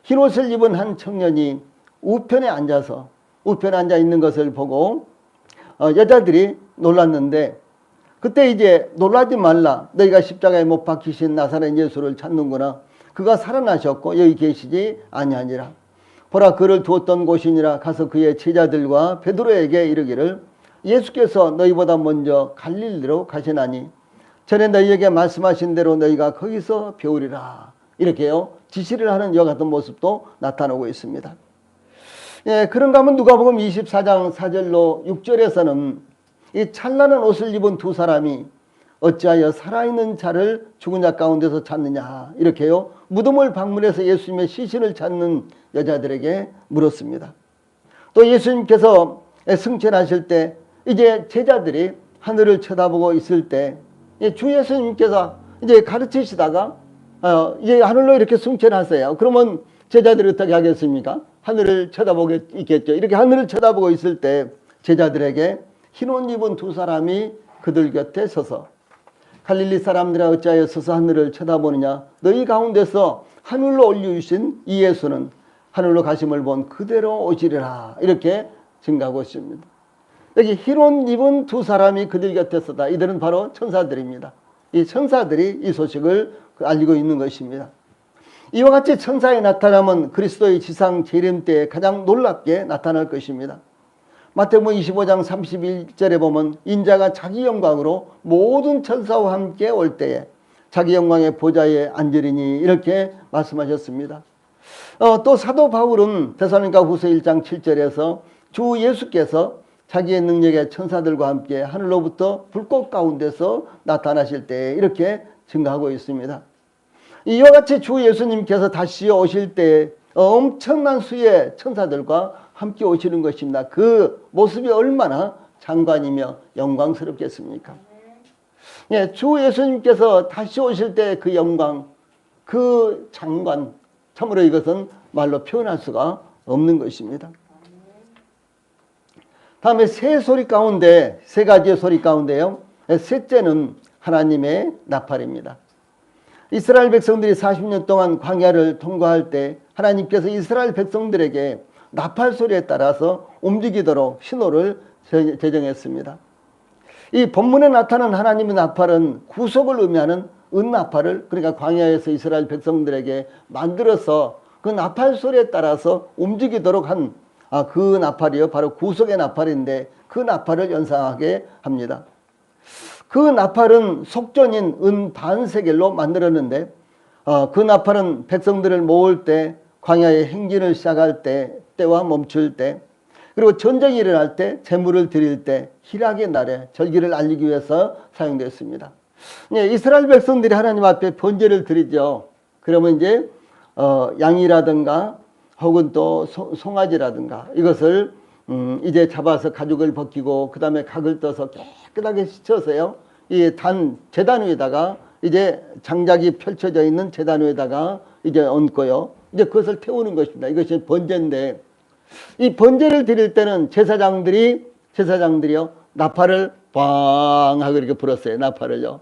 흰옷을 입은 한 청년이 우편에 앉아 있는 것을 보고 여자들이 놀랐는데, 그때 이제 놀라지 말라, 너희가 십자가에 못 박히신 나사렛 예수를 찾는구나. 그가 살아나셨고 여기 계시지 아니하니라. 보라, 그를 두었던 곳이니라. 가서 그의 제자들과 베드로에게 이르기를 예수께서 너희보다 먼저 갈릴리로 가시나니 전에 너희에게 말씀하신 대로 너희가 거기서 배우리라. 이렇게요 지시를 하는 이와 같은 모습도 나타나고 있습니다. 예, 그런가 하면 누가복음 24장 4절로 6절에서는 이 찬란한 옷을 입은 두 사람이 어찌하여 살아있는 자를 죽은 자 가운데서 찾느냐, 이렇게요 무덤을 방문해서 예수님의 시신을 찾는 여자들에게 물었습니다. 또 예수님께서 승천하실 때 이제 제자들이 하늘을 쳐다보고 있을 때 주 예수님께서 이제 가르치시다가 이제 하늘로 이렇게 승천하세요. 그러면 제자들이 어떻게 하겠습니까? 하늘을 쳐다보게 있겠죠. 이렇게 하늘을 쳐다보고 있을 때 제자들에게 흰옷 입은 두 사람이 그들 곁에 서서 갈릴리 사람들아 어찌하여 서서 하늘을 쳐다보느냐, 너희 가운데서 하늘로 올려주신 이 예수는 하늘로 가심을 본 그대로 오시리라. 이렇게 증가하고 있습니다. 여기 흰옷 입은 두 사람이 그들 곁에 서다. 이들은 바로 천사들입니다. 이 천사들이 이 소식을 알리고 있는 것입니다. 이와 같이 천사의 나타남은 그리스도의 지상 재림 때에 가장 놀랍게 나타날 것입니다. 마태복음 25장 31절에 보면 인자가 자기 영광으로 모든 천사와 함께 올 때에 자기 영광의 보좌에 앉으리니, 이렇게 말씀하셨습니다. 또 사도 바울은 데살로니가 후서 1장 7절에서 주 예수께서 자기의 능력의 천사들과 함께 하늘로부터 불꽃 가운데서 나타나실 때 이렇게 증가하고 있습니다. 이와 같이 주 예수님께서 다시 오실 때 엄청난 수의 천사들과 함께 오시는 것입니다. 그 모습이 얼마나 장관이며 영광스럽겠습니까? 예, 주 예수님께서 다시 오실 때 그 영광, 그 장관, 참으로 이것은 말로 표현할 수가 없는 것입니다. 다음에 세 소리 가운데, 세 가지의 소리 가운데요, 셋째는 하나님의 나팔입니다. 이스라엘 백성들이 40년 동안 광야를 통과할 때 하나님께서 이스라엘 백성들에게 나팔 소리에 따라서 움직이도록 신호를 제정했습니다. 이 본문에 나타난 하나님의 나팔은 구속을 의미하는 은나팔을, 그러니까 광야에서 이스라엘 백성들에게 만들어서 그 나팔 소리에 따라서 움직이도록 한 그 나팔이요 바로 구속의 나팔인데, 그 나팔을 연상하게 합니다. 그 나팔은 속전인 은 반세겔로 만들었는데 그 나팔은 백성들을 모을 때, 광야의 행진을 시작할 때와 멈출 때, 그리고 전쟁이 일어날 때, 제물을 드릴 때, 희락의 날에 절기를 알리기 위해서 사용됐습니다. 예, 이스라엘 백성들이 하나님 앞에 번제를 드리죠. 그러면 이제 양이라든가 혹은 또 송아지라든가 이것을 이제 잡아서 가죽을 벗기고 그 다음에 각을 떠서 깨끗하게 씻어서요, 이 제단 위에다가 이제 장작이 펼쳐져 있는 제단 위에다가 이제 얹고요, 이제 그것을 태우는 것입니다. 이것이 번제인데, 이 번제를 드릴 때는 제사장들이요 나팔을 빵 하고 이렇게 불었어요. 나팔을요.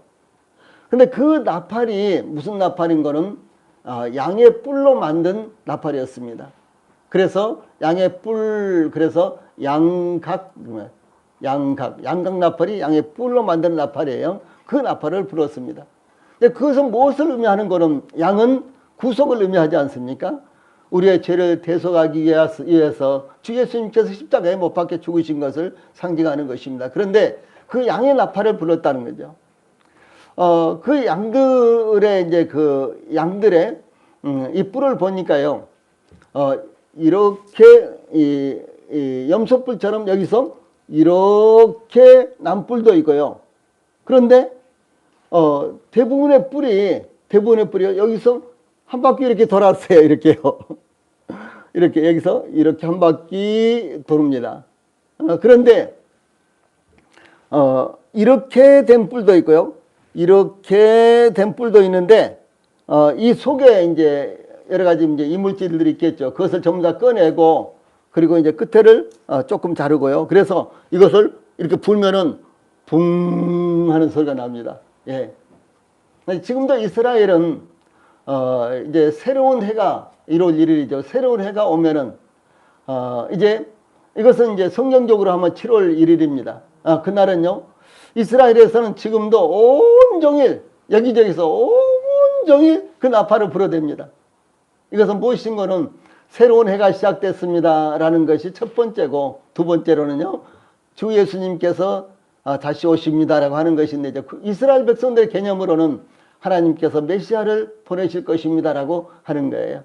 근데 그 나팔이 무슨 나팔인 거는 양의 뿔로 만든 나팔이었습니다. 그래서 양의 뿔, 그래서 양각 나팔이 양의 뿔로 만든 나팔이에요. 그 나팔을 불었습니다. 근데 그것은 무엇을 의미하는 거는, 양은 구속을 의미하지 않습니까? 우리의 죄를 대속하기 위해서 주 예수님께서 십자가에 못 박혀 죽으신 것을 상징하는 것입니다. 그런데 그 양의 나팔을 불렀다는 거죠. 그 양들의 이 뿔을 보니까요, 이렇게 이 염소뿔처럼 여기서 이렇게 난 뿔도 있고요. 그런데 대부분의 뿔이 여기서 한 바퀴 이렇게 돌았어요. 이렇게요. 이렇게 여기서 이렇게 한 바퀴 도릅니다. 그런데 이렇게 된 뿔도 있고요. 이렇게 된 뿔도 있는데 이 속에 이제 여러 가지 이제 이물질들이 있겠죠. 그것을 전부 다 꺼내고 그리고 이제 끝에를 조금 자르고요. 그래서 이것을 이렇게 불면은 붕 하는 소리가 납니다. 예. 지금도 이스라엘은 이제 새로운 해가 1월 1일이죠. 새로운 해가 오면은 이제 이것은 이제 성경적으로 하면 7월 1일입니다. 그날은요. 이스라엘에서는 지금도 온종일 여기저기서 온종일 그 나팔을 불어댑니다. 이것은 무엇인 거는 새로운 해가 시작됐습니다 라는 것이 첫 번째고, 두 번째로는요 주 예수님께서 다시 오십니다라고 하는 것인데, 이제 이스라엘 백성들의 개념으로는 하나님께서 메시아를 보내실 것입니다라고 하는 거예요.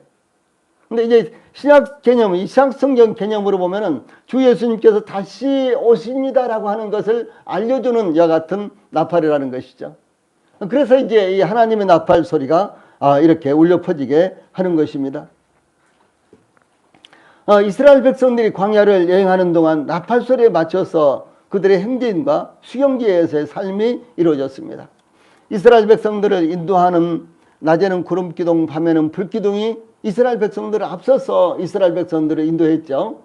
근데 이제 신약 개념, 이 신약 성경 개념으로 보면은 주 예수님께서 다시 오십니다라고 하는 것을 알려주는 이와 같은 나팔이라는 것이죠. 그래서 이제 이 하나님의 나팔 소리가 이렇게 울려 퍼지게 하는 것입니다. 이스라엘 백성들이 광야를 여행하는 동안 나팔 소리에 맞춰서 그들의 행진과 수경지에서의 삶이 이루어졌습니다. 이스라엘 백성들을 인도하는 낮에는 구름기둥, 밤에는 불기둥이 이스라엘 백성들을 앞서서 이스라엘 백성들을 인도했죠.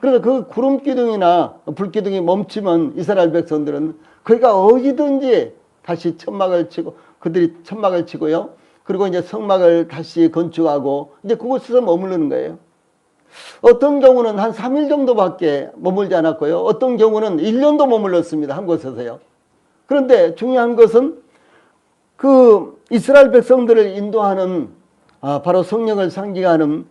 그래서 그 구름기둥이나 불기둥이 멈추면 이스라엘 백성들은 거기가 어디든지 다시 천막을 치고, 그들이 천막을 치고요. 그리고 이제 성막을 다시 건축하고 이제 그곳에서 머무르는 거예요. 어떤 경우는 한 3일 정도밖에 머물지 않았고요. 어떤 경우는 1년도 머물렀습니다. 한 곳에서요. 그런데 중요한 것은 그 이스라엘 백성들을 인도하는 바로 성령을 상징하는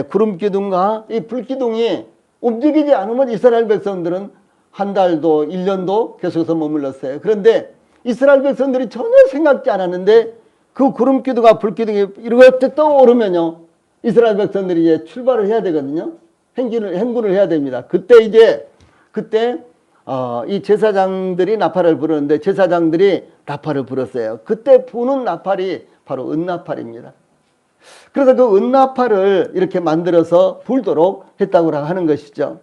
구름기둥과 이 불기둥이 움직이지 않으면 이스라엘 백성들은 한 달도 1년도 계속해서 머물렀어요. 그런데 이스라엘 백성들이 전혀 생각지 않았는데 그 구름기둥과 불기둥이 이렇게 떠오르면요, 이스라엘 백성들이 이제 출발을 해야 되거든요. 행군을 해야 됩니다. 그때 이 제사장들이 나팔을 부르는데 제사장들이 나팔을 불었어요. 그때 부는 나팔이 바로 은나팔입니다. 그래서 그 은나팔을 이렇게 만들어서 불도록 했다고 하는 것이죠.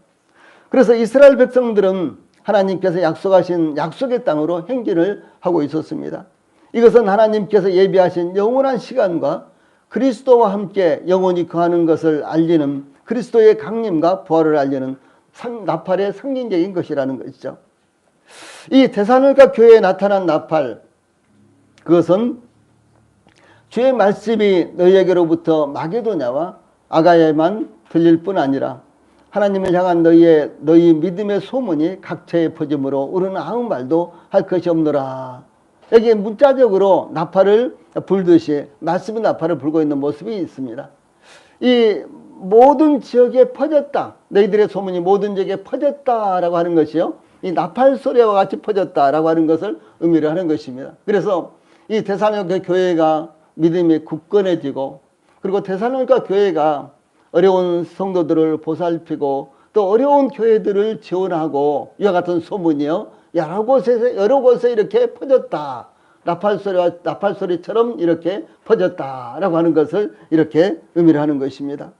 그래서 이스라엘 백성들은 하나님께서 약속하신 약속의 땅으로 행진을 하고 있었습니다. 이것은 하나님께서 예비하신 영원한 시간과 그리스도와 함께 영원히 거하는 것을 알리는, 그리스도의 강림과 부활을 알리는 나팔의 상징적인 것이라는 것이죠. 이 데살로니가 교회에 나타난 나팔, 그것은 주의 말씀이 너희에게로부터 마게도냐와 아가야에만 들릴 뿐 아니라 하나님을 향한 너희 믿음의 소문이 각처에 퍼짐으로 우리는 아무 말도 할 것이 없노라. 여기 문자적으로 나팔을 불듯이 말씀의 나팔을 불고 있는 모습이 있습니다. 이 모든 지역에 퍼졌다, 너희들의 소문이 모든 지역에 퍼졌다라고 하는 것이요, 이 나팔 소리와 같이 퍼졌다라고 하는 것을 의미를 하는 것입니다. 그래서 이 데살로니가 교회가 믿음이 굳건해지고, 그리고 데살로니가 교회가 어려운 성도들을 보살피고 또 어려운 교회들을 지원하고 이와 같은 소문이요, 여러 곳에 이렇게 퍼졌다. 나팔 소리처럼 이렇게 퍼졌다라고 하는 것을 이렇게 의미를 하는 것입니다.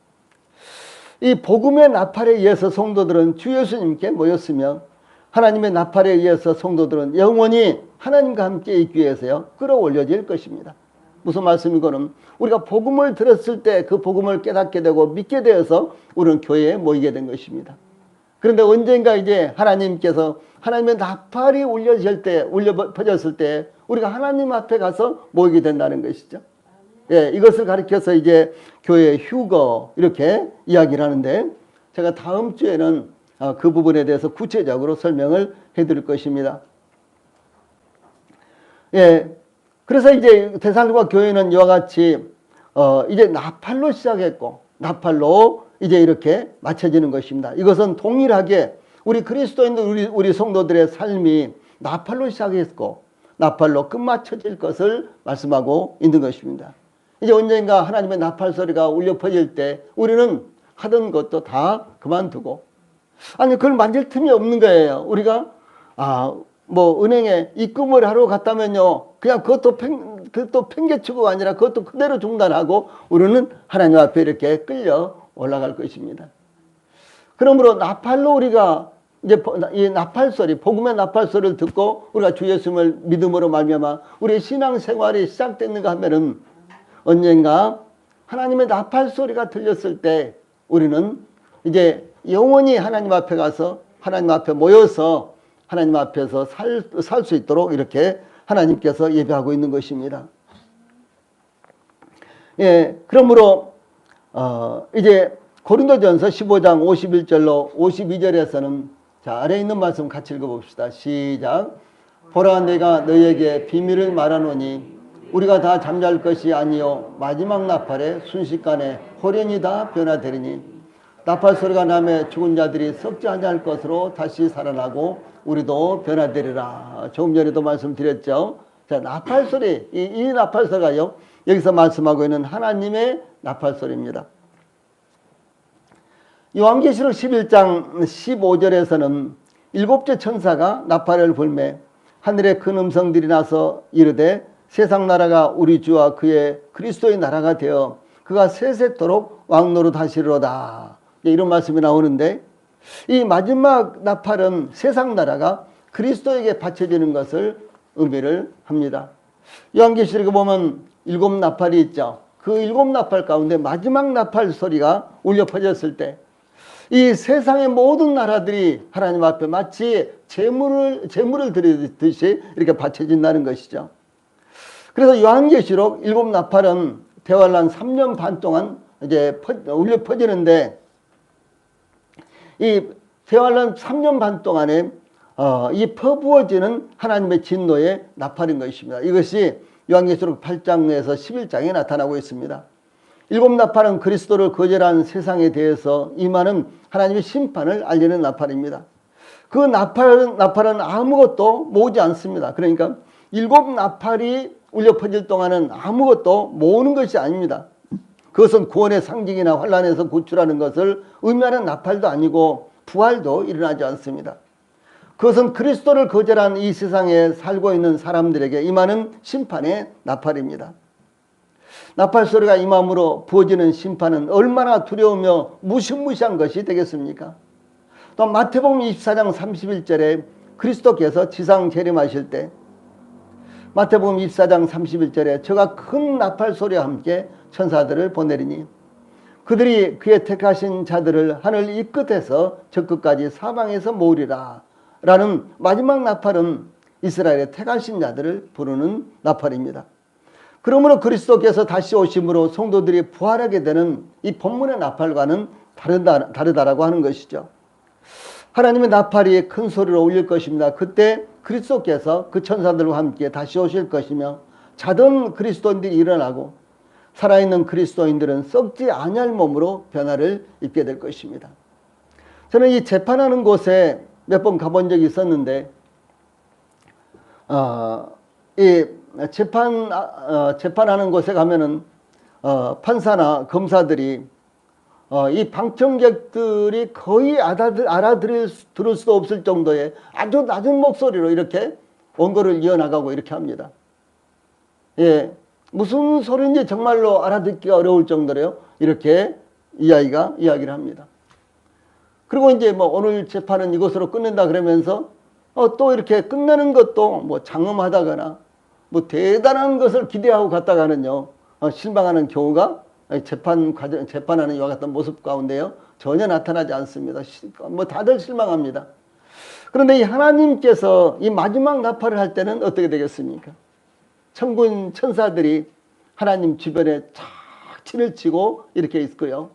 이 복음의 나팔에 의해서 성도들은 주 예수님께 모였으며, 하나님의 나팔에 의해서 성도들은 영원히 하나님과 함께 있기 위해서요 끌어올려질 것입니다. 무슨 말씀이고는 우리가 복음을 들었을 때 그 복음을 깨닫게 되고 믿게 되어서 우리는 교회에 모이게 된 것입니다. 그런데 언젠가 이제 하나님께서 하나님의 나팔이 울려 퍼졌을 때 우리가 하나님 앞에 가서 모이게 된다는 것이죠. 예, 이것을 가리켜서 이제 교회의 휴거 이렇게 이야기를 하는데, 제가 다음 주에는 그 부분에 대해서 구체적으로 설명을 해드릴 것입니다. 예, 그래서 이제 데살로니가 교회는 이와 같이 이제 나팔로 시작했고 나팔로 이제 이렇게 맞춰지는 것입니다. 이것은 동일하게 우리 그리스도인들, 우리 성도들의 삶이 나팔로 시작했고 나팔로 끝마쳐질 것을 말씀하고 있는 것입니다. 이제 언젠가 하나님의 나팔 소리가 울려 퍼질 때 우리는 하던 것도 다 그만두고, 아니 그걸 만질 틈이 없는 거예요. 우리가 뭐 은행에 입금을 하러 갔다면요, 그냥 그것도 팽개치고 아니라 그것도 그대로 중단하고 우리는 하나님 앞에 이렇게 끌려 올라갈 것입니다. 그러므로 나팔로 우리가 이제 이 나팔 소리, 복음의 나팔 소리를 듣고 우리가 주 예수님을 믿음으로 말미암아 우리의 신앙 생활이 시작됐는가 하면은 언젠가 하나님의 나팔 소리가 들렸을 때 우리는 이제 영원히 하나님 앞에 가서 하나님 앞에 모여서 하나님 앞에서 살 수 있도록 이렇게 하나님께서 예배하고 있는 것입니다. 예, 그러므로 이제 고린도전서 15장 51절로 52절에서는 자, 아래 있는 말씀 같이 읽어봅시다. 시작. 보라, 내가 너희에게 비밀을 말하노니 우리가 다 잠잘 것이 아니요 마지막 나팔에 순식간에 호련히 다 변화되리니 나팔 소리가 나매 죽은 자들이 썩지 아니할 것으로 다시 살아나고 우리도 변화되리라. 조금 전에도 말씀드렸죠. 자, 나팔 소리, 이 나팔 소리가요, 여기서 말씀하고 있는 하나님의 나팔 소리입니다. 요한계시록 11장 15절에서는 일곱째 천사가 나팔을 불매 하늘에 큰 음성들이 나서 이르되 세상 나라가 우리 주와 그의 그리스도의 나라가 되어 그가 세세토록 왕노릇 하시리로다. 이런 말씀이 나오는데 이 마지막 나팔은 세상 나라가 그리스도에게 바쳐지는 것을 의미를 합니다. 요한계시록에 보면 일곱 나팔이 있죠. 그 일곱 나팔 가운데 마지막 나팔 소리가 울려 퍼졌을 때 이 세상의 모든 나라들이 하나님 앞에 마치 제물을 드리듯이 이렇게 바쳐진다는 것이죠. 그래서 요한계시록 일곱 나팔은 대환란 3년 반 동안 이제 울려 퍼지는데 이 대환란 3년 반 동안에 이 퍼부어지는 하나님의 진노의 나팔인 것입니다. 이것이 요한계시록 8장에서 11장에 나타나고 있습니다. 일곱 나팔은 그리스도를 거절한 세상에 대해서 임하는 하나님의 심판을 알리는 나팔입니다. 그 나팔은 아무것도 모으지 않습니다. 그러니까 일곱 나팔이 울려 퍼질 동안은 아무것도 모으는 것이 아닙니다. 그것은 구원의 상징이나 환난에서 구출하는 것을 의미하는 나팔도 아니고 부활도 일어나지 않습니다. 그것은 그리스도를 거절한 이 세상에 살고 있는 사람들에게 임하는 심판의 나팔입니다. 나팔 소리가 임함으로 부어지는 심판은 얼마나 두려우며 무시무시한 것이 되겠습니까? 또 마태복음 24장 31절에 그리스도께서 지상 재림하실 때 마태복음 24장 31절에 저가 큰 나팔 소리와 함께 천사들을 보내리니 그들이 그의 택하신 자들을 하늘 이 끝에서 저 끝까지 사방에서 모으리라 라는 마지막 나팔은 이스라엘의 택하신 자들을 부르는 나팔입니다. 그러므로 그리스도께서 다시 오심으로 성도들이 부활하게 되는 이 본문의 나팔과는 다르다라고 하는 것이죠. 하나님의 나팔이 큰 소리로 울릴 것입니다. 그때 그리스도께서 그 천사들과 함께 다시 오실 것이며 자던 그리스도인들이 일어나고 살아있는 그리스도인들은 썩지 아니할 몸으로 변화를 입게 될 것입니다. 저는 이 재판하는 곳에 몇 번 가본 적이 있었는데 이 재판하는 곳에 가면은 판사나 검사들이 이 방청객들이 거의 알아들을 수도 없을 정도의 아주 낮은 목소리로 이렇게 원고를 이어나가고 이렇게 합니다. 예, 무슨 소리인지 정말로 알아듣기가 어려울 정도로요. 이렇게 이야기를 합니다. 그리고 이제 뭐 오늘 재판은 이것으로 끝낸다 그러면서 또 이렇게 끝내는 것도 뭐 장엄하다거나 뭐 대단한 것을 기대하고 갔다가는요 실망하는 경우가 재판하는 이와 같은 모습 가운데요 전혀 나타나지 않습니다. 뭐 다들 실망합니다. 그런데 이 하나님께서 이 마지막 나팔을 할 때는 어떻게 되겠습니까? 천군 천사들이 하나님 주변에 착 치를 치고 이렇게 있고요.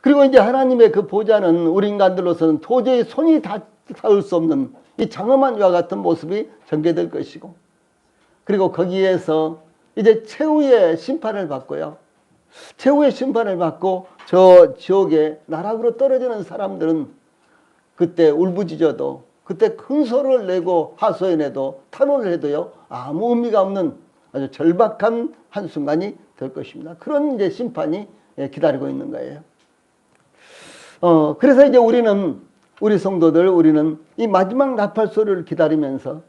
그리고 이제 하나님의 그 보좌는 우리 인간들로서는 도저히 손이 닿을 수 없는 이 장엄한 이와 같은 모습이 전개될 것이고, 그리고 거기에서 이제 최후의 심판을 받고요. 최후의 심판을 받고 저 지옥에 나락으로 떨어지는 사람들은 그때 울부짖어도, 그때 큰 소리를 내고 하소연해도 탄원을 해도요 아무 의미가 없는 아주 절박한 한순간이 될 것입니다. 그런 이제 심판이 기다리고 있는 거예요. 그래서 이제 우리 성도들, 우리는 이 마지막 나팔 소리를 기다리면서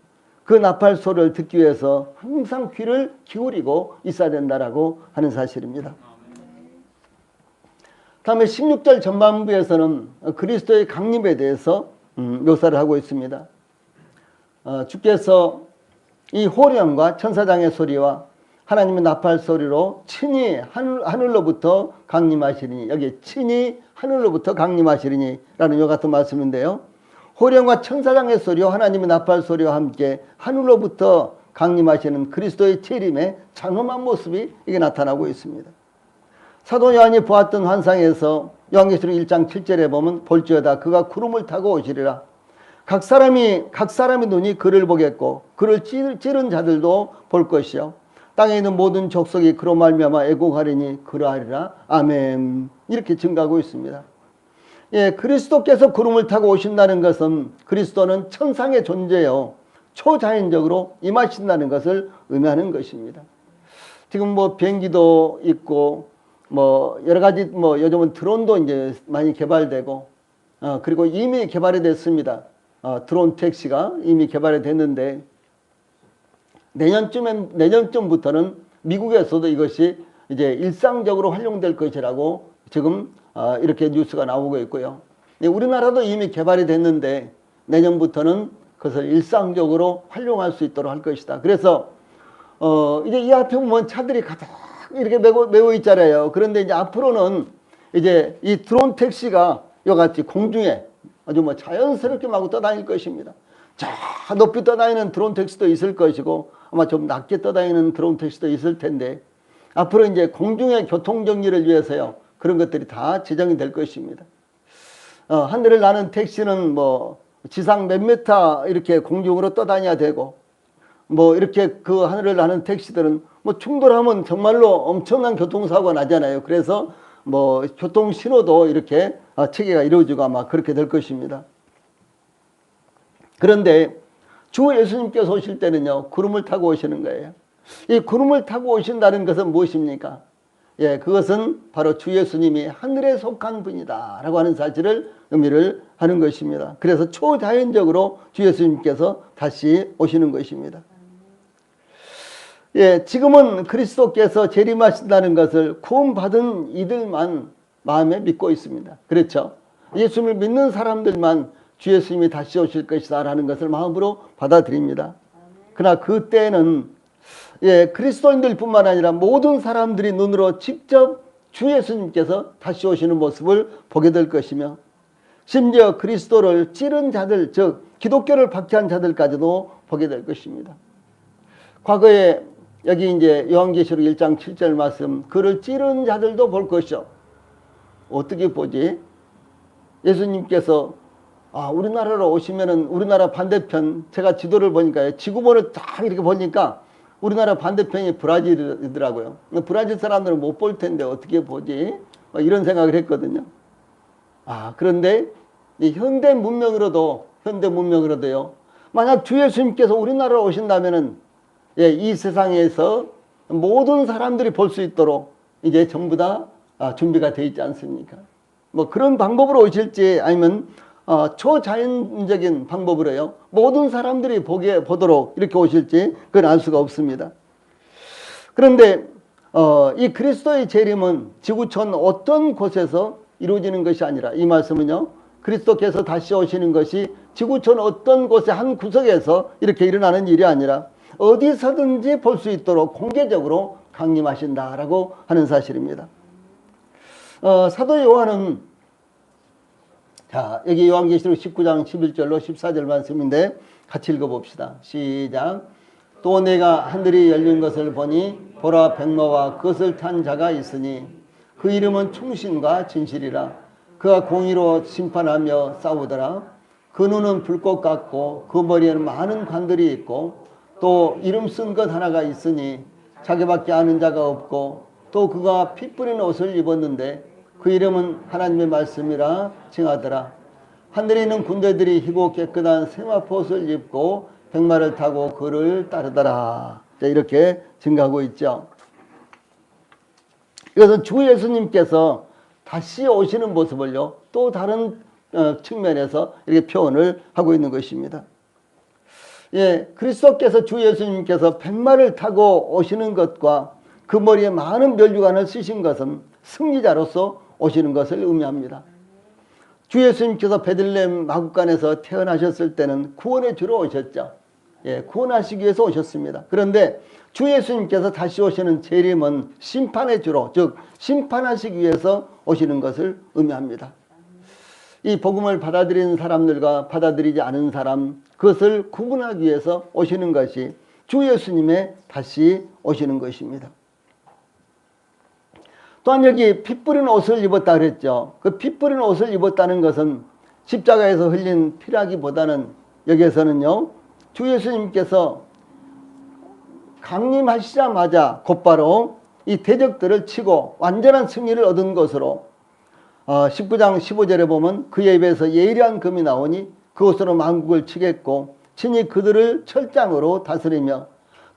그 나팔 소리를 듣기 위해서 항상 귀를 기울이고 있어야 된다라고 하는 사실입니다. 다음에 16절 전반부에서는 그리스도의 강림에 대해서 묘사를 하고 있습니다. 주께서 이 호령과 천사장의 소리와 하나님의 나팔 소리로 친히 하늘로부터 강림하시리니, 여기 친히 하늘로부터 강림하시리니 라는 요 같은 말씀인데요. 호령과 천사장의 소리와 하나님의 나팔 소리와 함께 하늘로부터 강림하시는 그리스도의 재림의 장엄한 모습이 이게 나타나고 있습니다. 사도 요한이 보았던 환상에서 요한계시록 1장 7절에 보면 볼지어다 그가 구름을 타고 오시리라. 각 사람이 눈이 그를 보겠고 그를 찌른 자들도 볼 것이요 땅에 있는 모든 족속이 그로 말미암아 애곡하리니 그러하리라. 아멘. 이렇게 증가하고 있습니다. 예, 그리스도께서 구름을 타고 오신다는 것은 그리스도는 천상의 존재요 초자연적으로 임하신다는 것을 의미하는 것입니다. 지금 뭐 비행기도 있고 뭐 여러 가지 뭐 요즘은 드론도 이제 많이 개발되고 그리고 이미 개발이 됐습니다. 드론 택시가 이미 개발이 됐는데 내년쯤부터는 미국에서도 이것이 이제 일상적으로 활용될 것이라고 지금 이렇게 뉴스가 나오고 있고요. 우리나라도 이미 개발이 됐는데 내년부터는 그것을 일상적으로 활용할 수 있도록 할 것이다. 그래서 이제 이 앞에 보면 차들이 가득 이렇게 메고 있잖아요. 그런데 이제 앞으로는 이제 이 드론 택시가 이같이 공중에 아주 뭐 자연스럽게 마구 떠다닐 것입니다. 저 높이 떠다니는 드론 택시도 있을 것이고 아마 좀 낮게 떠다니는 드론 택시도 있을 텐데 앞으로 이제 공중의 교통 정리를 위해서요 그런 것들이 다 제정이 될 것입니다. 하늘을 나는 택시는 뭐 지상 몇 미터 이렇게 공중으로 떠다녀야 되고 뭐 이렇게 그 하늘을 나는 택시들은 뭐 충돌하면 정말로 엄청난 교통사고가 나잖아요. 그래서 뭐 교통 신호도 이렇게 체계가 이루어지고 아마 그렇게 될 것입니다. 그런데 주 예수님께서 오실 때는요 구름을 타고 오시는 거예요. 이 구름을 타고 오신다는 것은 무엇입니까? 예, 그것은 바로 주 예수님이 하늘에 속한 분이다 라고 하는 사실을 의미를 하는 것입니다. 그래서 초자연적으로 주 예수님께서 다시 오시는 것입니다. 예, 지금은 그리스도께서 재림하신다는 것을 구원받은 이들만 마음에 믿고 있습니다. 그렇죠? 예수님을 믿는 사람들만 주 예수님이 다시 오실 것이다 라는 것을 마음으로 받아들입니다. 그러나 그때는 예, 그리스도인들 뿐만 아니라 모든 사람들이 눈으로 직접 주 예수님께서 다시 오시는 모습을 보게 될 것이며 심지어 그리스도를 찌른 자들, 즉 기독교를 박해한 자들까지도 보게 될 것입니다. 과거에 여기 이제 요한계시록 1장 7절 말씀, 그를 찌른 자들도 볼 것이요. 어떻게 보지? 예수님께서 우리나라로 오시면은 우리나라 반대편, 제가 지도를 보니까 지구본을 딱 이렇게 보니까 우리나라 반대편이 브라질이더라고요. 브라질 사람들은 못 볼 텐데 어떻게 보지? 이런 생각을 했거든요. 그런데 이 현대 문명으로도요. 만약 주 예수님께서 우리나라로 오신다면은 예, 이 세상에서 모든 사람들이 볼 수 있도록 이제 전부 다 준비가 되어 있지 않습니까? 뭐 그런 방법으로 오실지 아니면 초자연적인 방법으로요. 모든 사람들이 보도록 이렇게 오실지 그건 알 수가 없습니다. 그런데 이 그리스도의 재림은 지구촌 어떤 곳에서 이루어지는 것이 아니라 이 말씀은요. 그리스도께서 다시 오시는 것이 지구촌 어떤 곳의 한 구석에서 이렇게 일어나는 일이 아니라 어디서든지 볼 수 있도록 공개적으로 강림하신다라고 하는 사실입니다. 사도 요한은 여기 요한계시록 19장 11절로 14절 말씀인데 같이 읽어봅시다. 시작. 또 내가 하늘이 열린 것을 보니 보라 백마와 그것을 탄 자가 있으니 그 이름은 충신과 진실이라. 그가 공의로 심판하며 싸우더라. 그 눈은 불꽃 같고 그 머리에는 많은 관들이 있고 또 이름 쓴 것 하나가 있으니 자기밖에 아는 자가 없고 또 그가 피 뿌린 옷을 입었는데 그 이름은 하나님의 말씀이라 칭하더라. 하늘에 있는 군대들이 희고 깨끗한 세마포옷을 입고 백마를 타고 그를 따르더라. 이렇게 증가하고 있죠. 이것은 주 예수님께서 다시 오시는 모습을요 또 다른 측면에서 이렇게 표현을 하고 있는 것입니다. 예, 그리스도께서 주 예수님께서 백마를 타고 오시는 것과 그 머리에 많은 면류관을 쓰신 것은 승리자로서 오시는 것을 의미합니다. 주 예수님께서 베들레헴 마구간에서 태어나셨을 때는 구원의 주로 오셨죠. 예, 구원하시기 위해서 오셨습니다. 그런데 주 예수님께서 다시 오시는 재림은 심판의 주로, 즉 심판하시기 위해서 오시는 것을 의미합니다. 이 복음을 받아들이는 사람들과 받아들이지 않은 사람, 그것을 구분하기 위해서 오시는 것이 주 예수님의 다시 오시는 것입니다. 또한 여기 피 뿌린 옷을 입었다 그랬죠. 그 피 뿌린 옷을 입었다는 것은 십자가에서 흘린 피라기보다는 여기에서는요, 주 예수님께서 강림하시자마자 곧바로 이 대적들을 치고 완전한 승리를 얻은 것으로 19장 15절에 보면 그의 입에서 예리한 금이 나오니 그것으로 만국을 치겠고 친히 그들을 철장으로 다스리며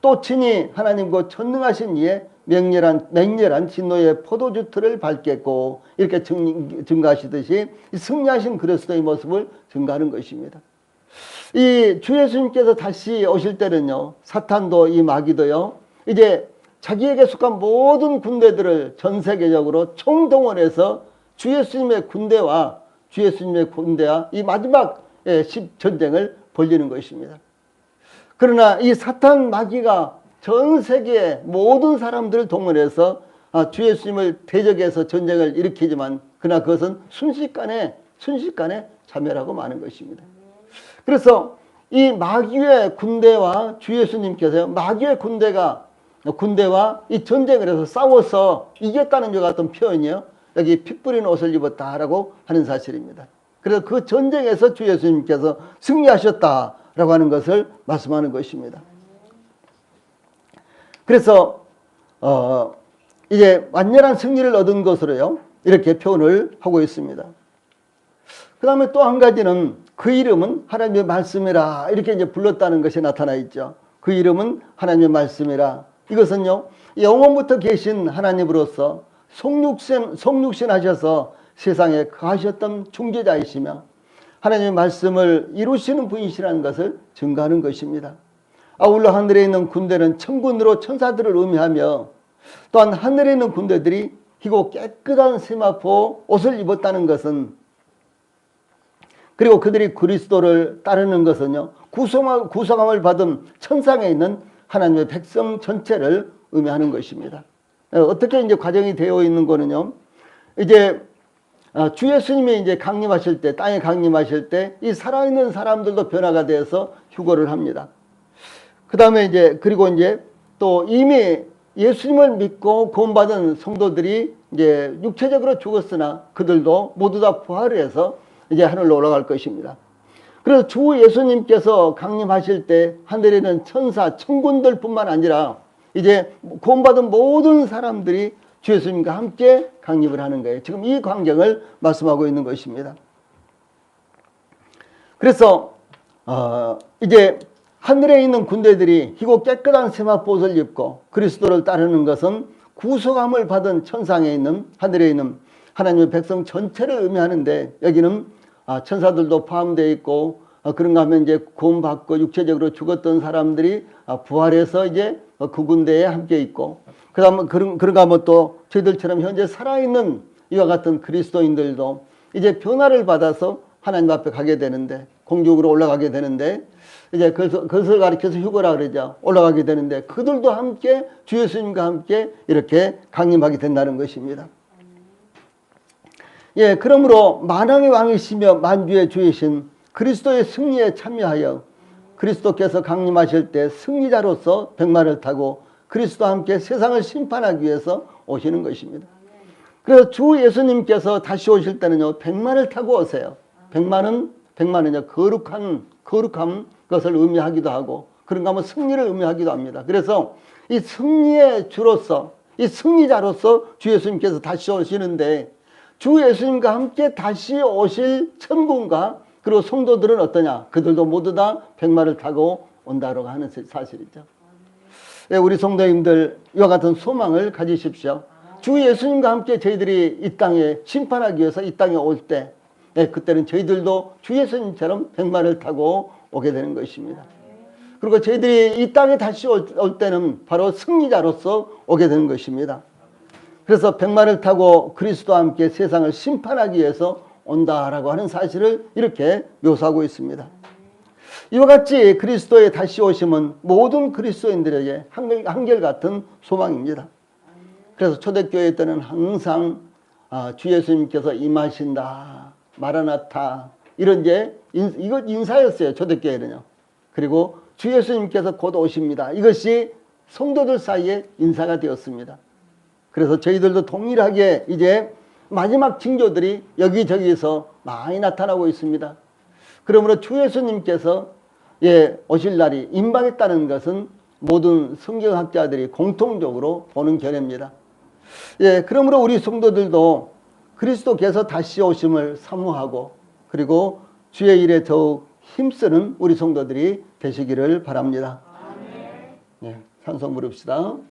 또 친히 하나님과 전능하신 이의 맹렬한 진노의 포도주 틀을 밟겠고, 이렇게 증가하시듯이 승리하신 그리스도의 모습을 증가하는 것입니다. 이 주 예수님께서 다시 오실 때는요, 사탄도 이 마귀도요, 이제 자기에게 속한 모든 군대들을 전 세계적으로 총동원해서 주 예수님의 군대와 이 마지막 전쟁을 벌이는 것입니다. 그러나 이 사탄 마귀가 전 세계의 모든 사람들을 동원해서 주 예수님을 대적해서 전쟁을 일으키지만 그러나 그것은 순식간에 자멸하고 마는 것입니다. 그래서 이 마귀의 군대와 주 예수님께서요, 마귀의 군대와 이 전쟁을 해서 싸워서 이겼다는 것 같은 표현이요, 여기 피 뿌린 옷을 입었다라고 하는 사실입니다. 그래서 그 전쟁에서 주 예수님께서 승리하셨다라고 하는 것을 말씀하는 것입니다. 그래서 이제 완전한 승리를 얻은 것으로요, 이렇게 표현을 하고 있습니다. 그 다음에 또 한 가지는 그 이름은 하나님의 말씀이라, 이렇게 이제 불렀다는 것이 나타나 있죠. 그 이름은 하나님의 말씀이라. 이것은요, 영원부터 계신 하나님으로서 속육신 하셔서 세상에 거하셨던 중재자이시며 하나님의 말씀을 이루시는 분이시라는 것을 증거하는 것입니다. 아울러 하늘에 있는 군대는 천군으로 천사들을 의미하며, 또한 하늘에 있는 군대들이 희고 깨끗한 세마포 옷을 입었다는 것은, 그리고 그들이 그리스도를 따르는 것은요, 구성함을 받은 천상에 있는 하나님의 백성 전체를 의미하는 것입니다. 어떻게 이제 과정이 되어 있는 거는요, 이제 주 예수님이 이제 강림하실 때, 땅에 강림하실 때 이 살아있는 사람들도 변화가 되어서 휴거를 합니다. 그 다음에 그리고 또 이미 예수님을 믿고 구원받은 성도들이 이제 육체적으로 죽었으나 그들도 모두 다 부활을 해서 이제 하늘로 올라갈 것입니다. 그래서 주 예수님께서 강림하실 때 하늘에는 천사, 천군들 뿐만 아니라 이제 구원받은 모든 사람들이 주 예수님과 함께 강림을 하는 거예요. 지금 이 광경을 말씀하고 있는 것입니다. 그래서 이제 하늘에 있는 군대들이 희고 깨끗한 세마포옷을 입고 그리스도를 따르는 것은 구속함을 받은 천상에 있는, 하늘에 있는 하나님의 백성 전체를 의미하는데, 여기는 천사들도 포함되어 있고, 그런가 하면 이제 구원받고 육체적으로 죽었던 사람들이 부활해서 이제 그 군대에 함께 있고, 그런가 하면 또 저희들처럼 현재 살아있는 이와 같은 그리스도인들도 이제 변화를 받아서 하나님 앞에 가게 되는데, 공중으로 올라가게 되는데, 이제 그것을 가리켜서 휴거라 그러죠. 올라가게 되는데 그들도 함께 주 예수님과 함께 이렇게 강림하게 된다는 것입니다. 예, 그러므로 만왕의 왕이시며 만주의 주이신 그리스도의 승리에 참여하여 그리스도께서 강림하실 때 승리자로서 백마를 타고 그리스도와 함께 세상을 심판하기 위해서 오시는 것입니다. 그래서 주 예수님께서 다시 오실 때는요, 백마를 타고 오세요. 백마는요, 거룩한 것을 의미하기도 하고, 그런가 하면 승리를 의미하기도 합니다. 그래서 이 승리의 주로서, 이 승리자로서 주 예수님께서 다시 오시는데, 주 예수님과 함께 다시 오실 천군과 그리고 성도들은 어떠냐? 그들도 모두 다 백마를 타고 온다고 하는 사실이죠. 예, 우리 성도님들 이와 같은 소망을 가지십시오. 주 예수님과 함께 저희들이 이 땅에 심판하기 위해서 이 땅에 올 때, 그때는 저희들도 주 예수님처럼 백마를 타고 오게 되는 것입니다. 그리고 저희들이 이 땅에 다시 올 때는 바로 승리자로서 오게 되는 것입니다. 그래서 백마를 타고 그리스도와 함께 세상을 심판하기 위해서 온다라고 하는 사실을 이렇게 묘사하고 있습니다. 이와 같이 그리스도의 다시 오심은 모든 그리스도인들에게 한결같은 소망입니다. 그래서 초대교회 때는 항상 주 예수님께서 임하신다, 마라나타, 이런 이것 인사였어요. 초대교회는요. 그리고 주 예수님께서 곧 오십니다. 이것이 성도들 사이에 인사가 되었습니다. 그래서 저희들도 동일하게 이제 마지막 징조들이 여기저기서 많이 나타나고 있습니다. 그러므로 주 예수님께서 오실 날이 임박했다는 것은 모든 성경학자들이 공통적으로 보는 견해입니다. 그러므로 우리 성도들도 그리스도께서 다시 오심을 사모하고 그리고 주의 일에 더욱 힘쓰는 우리 성도들이 되시기를 바랍니다. 찬송 부릅시다.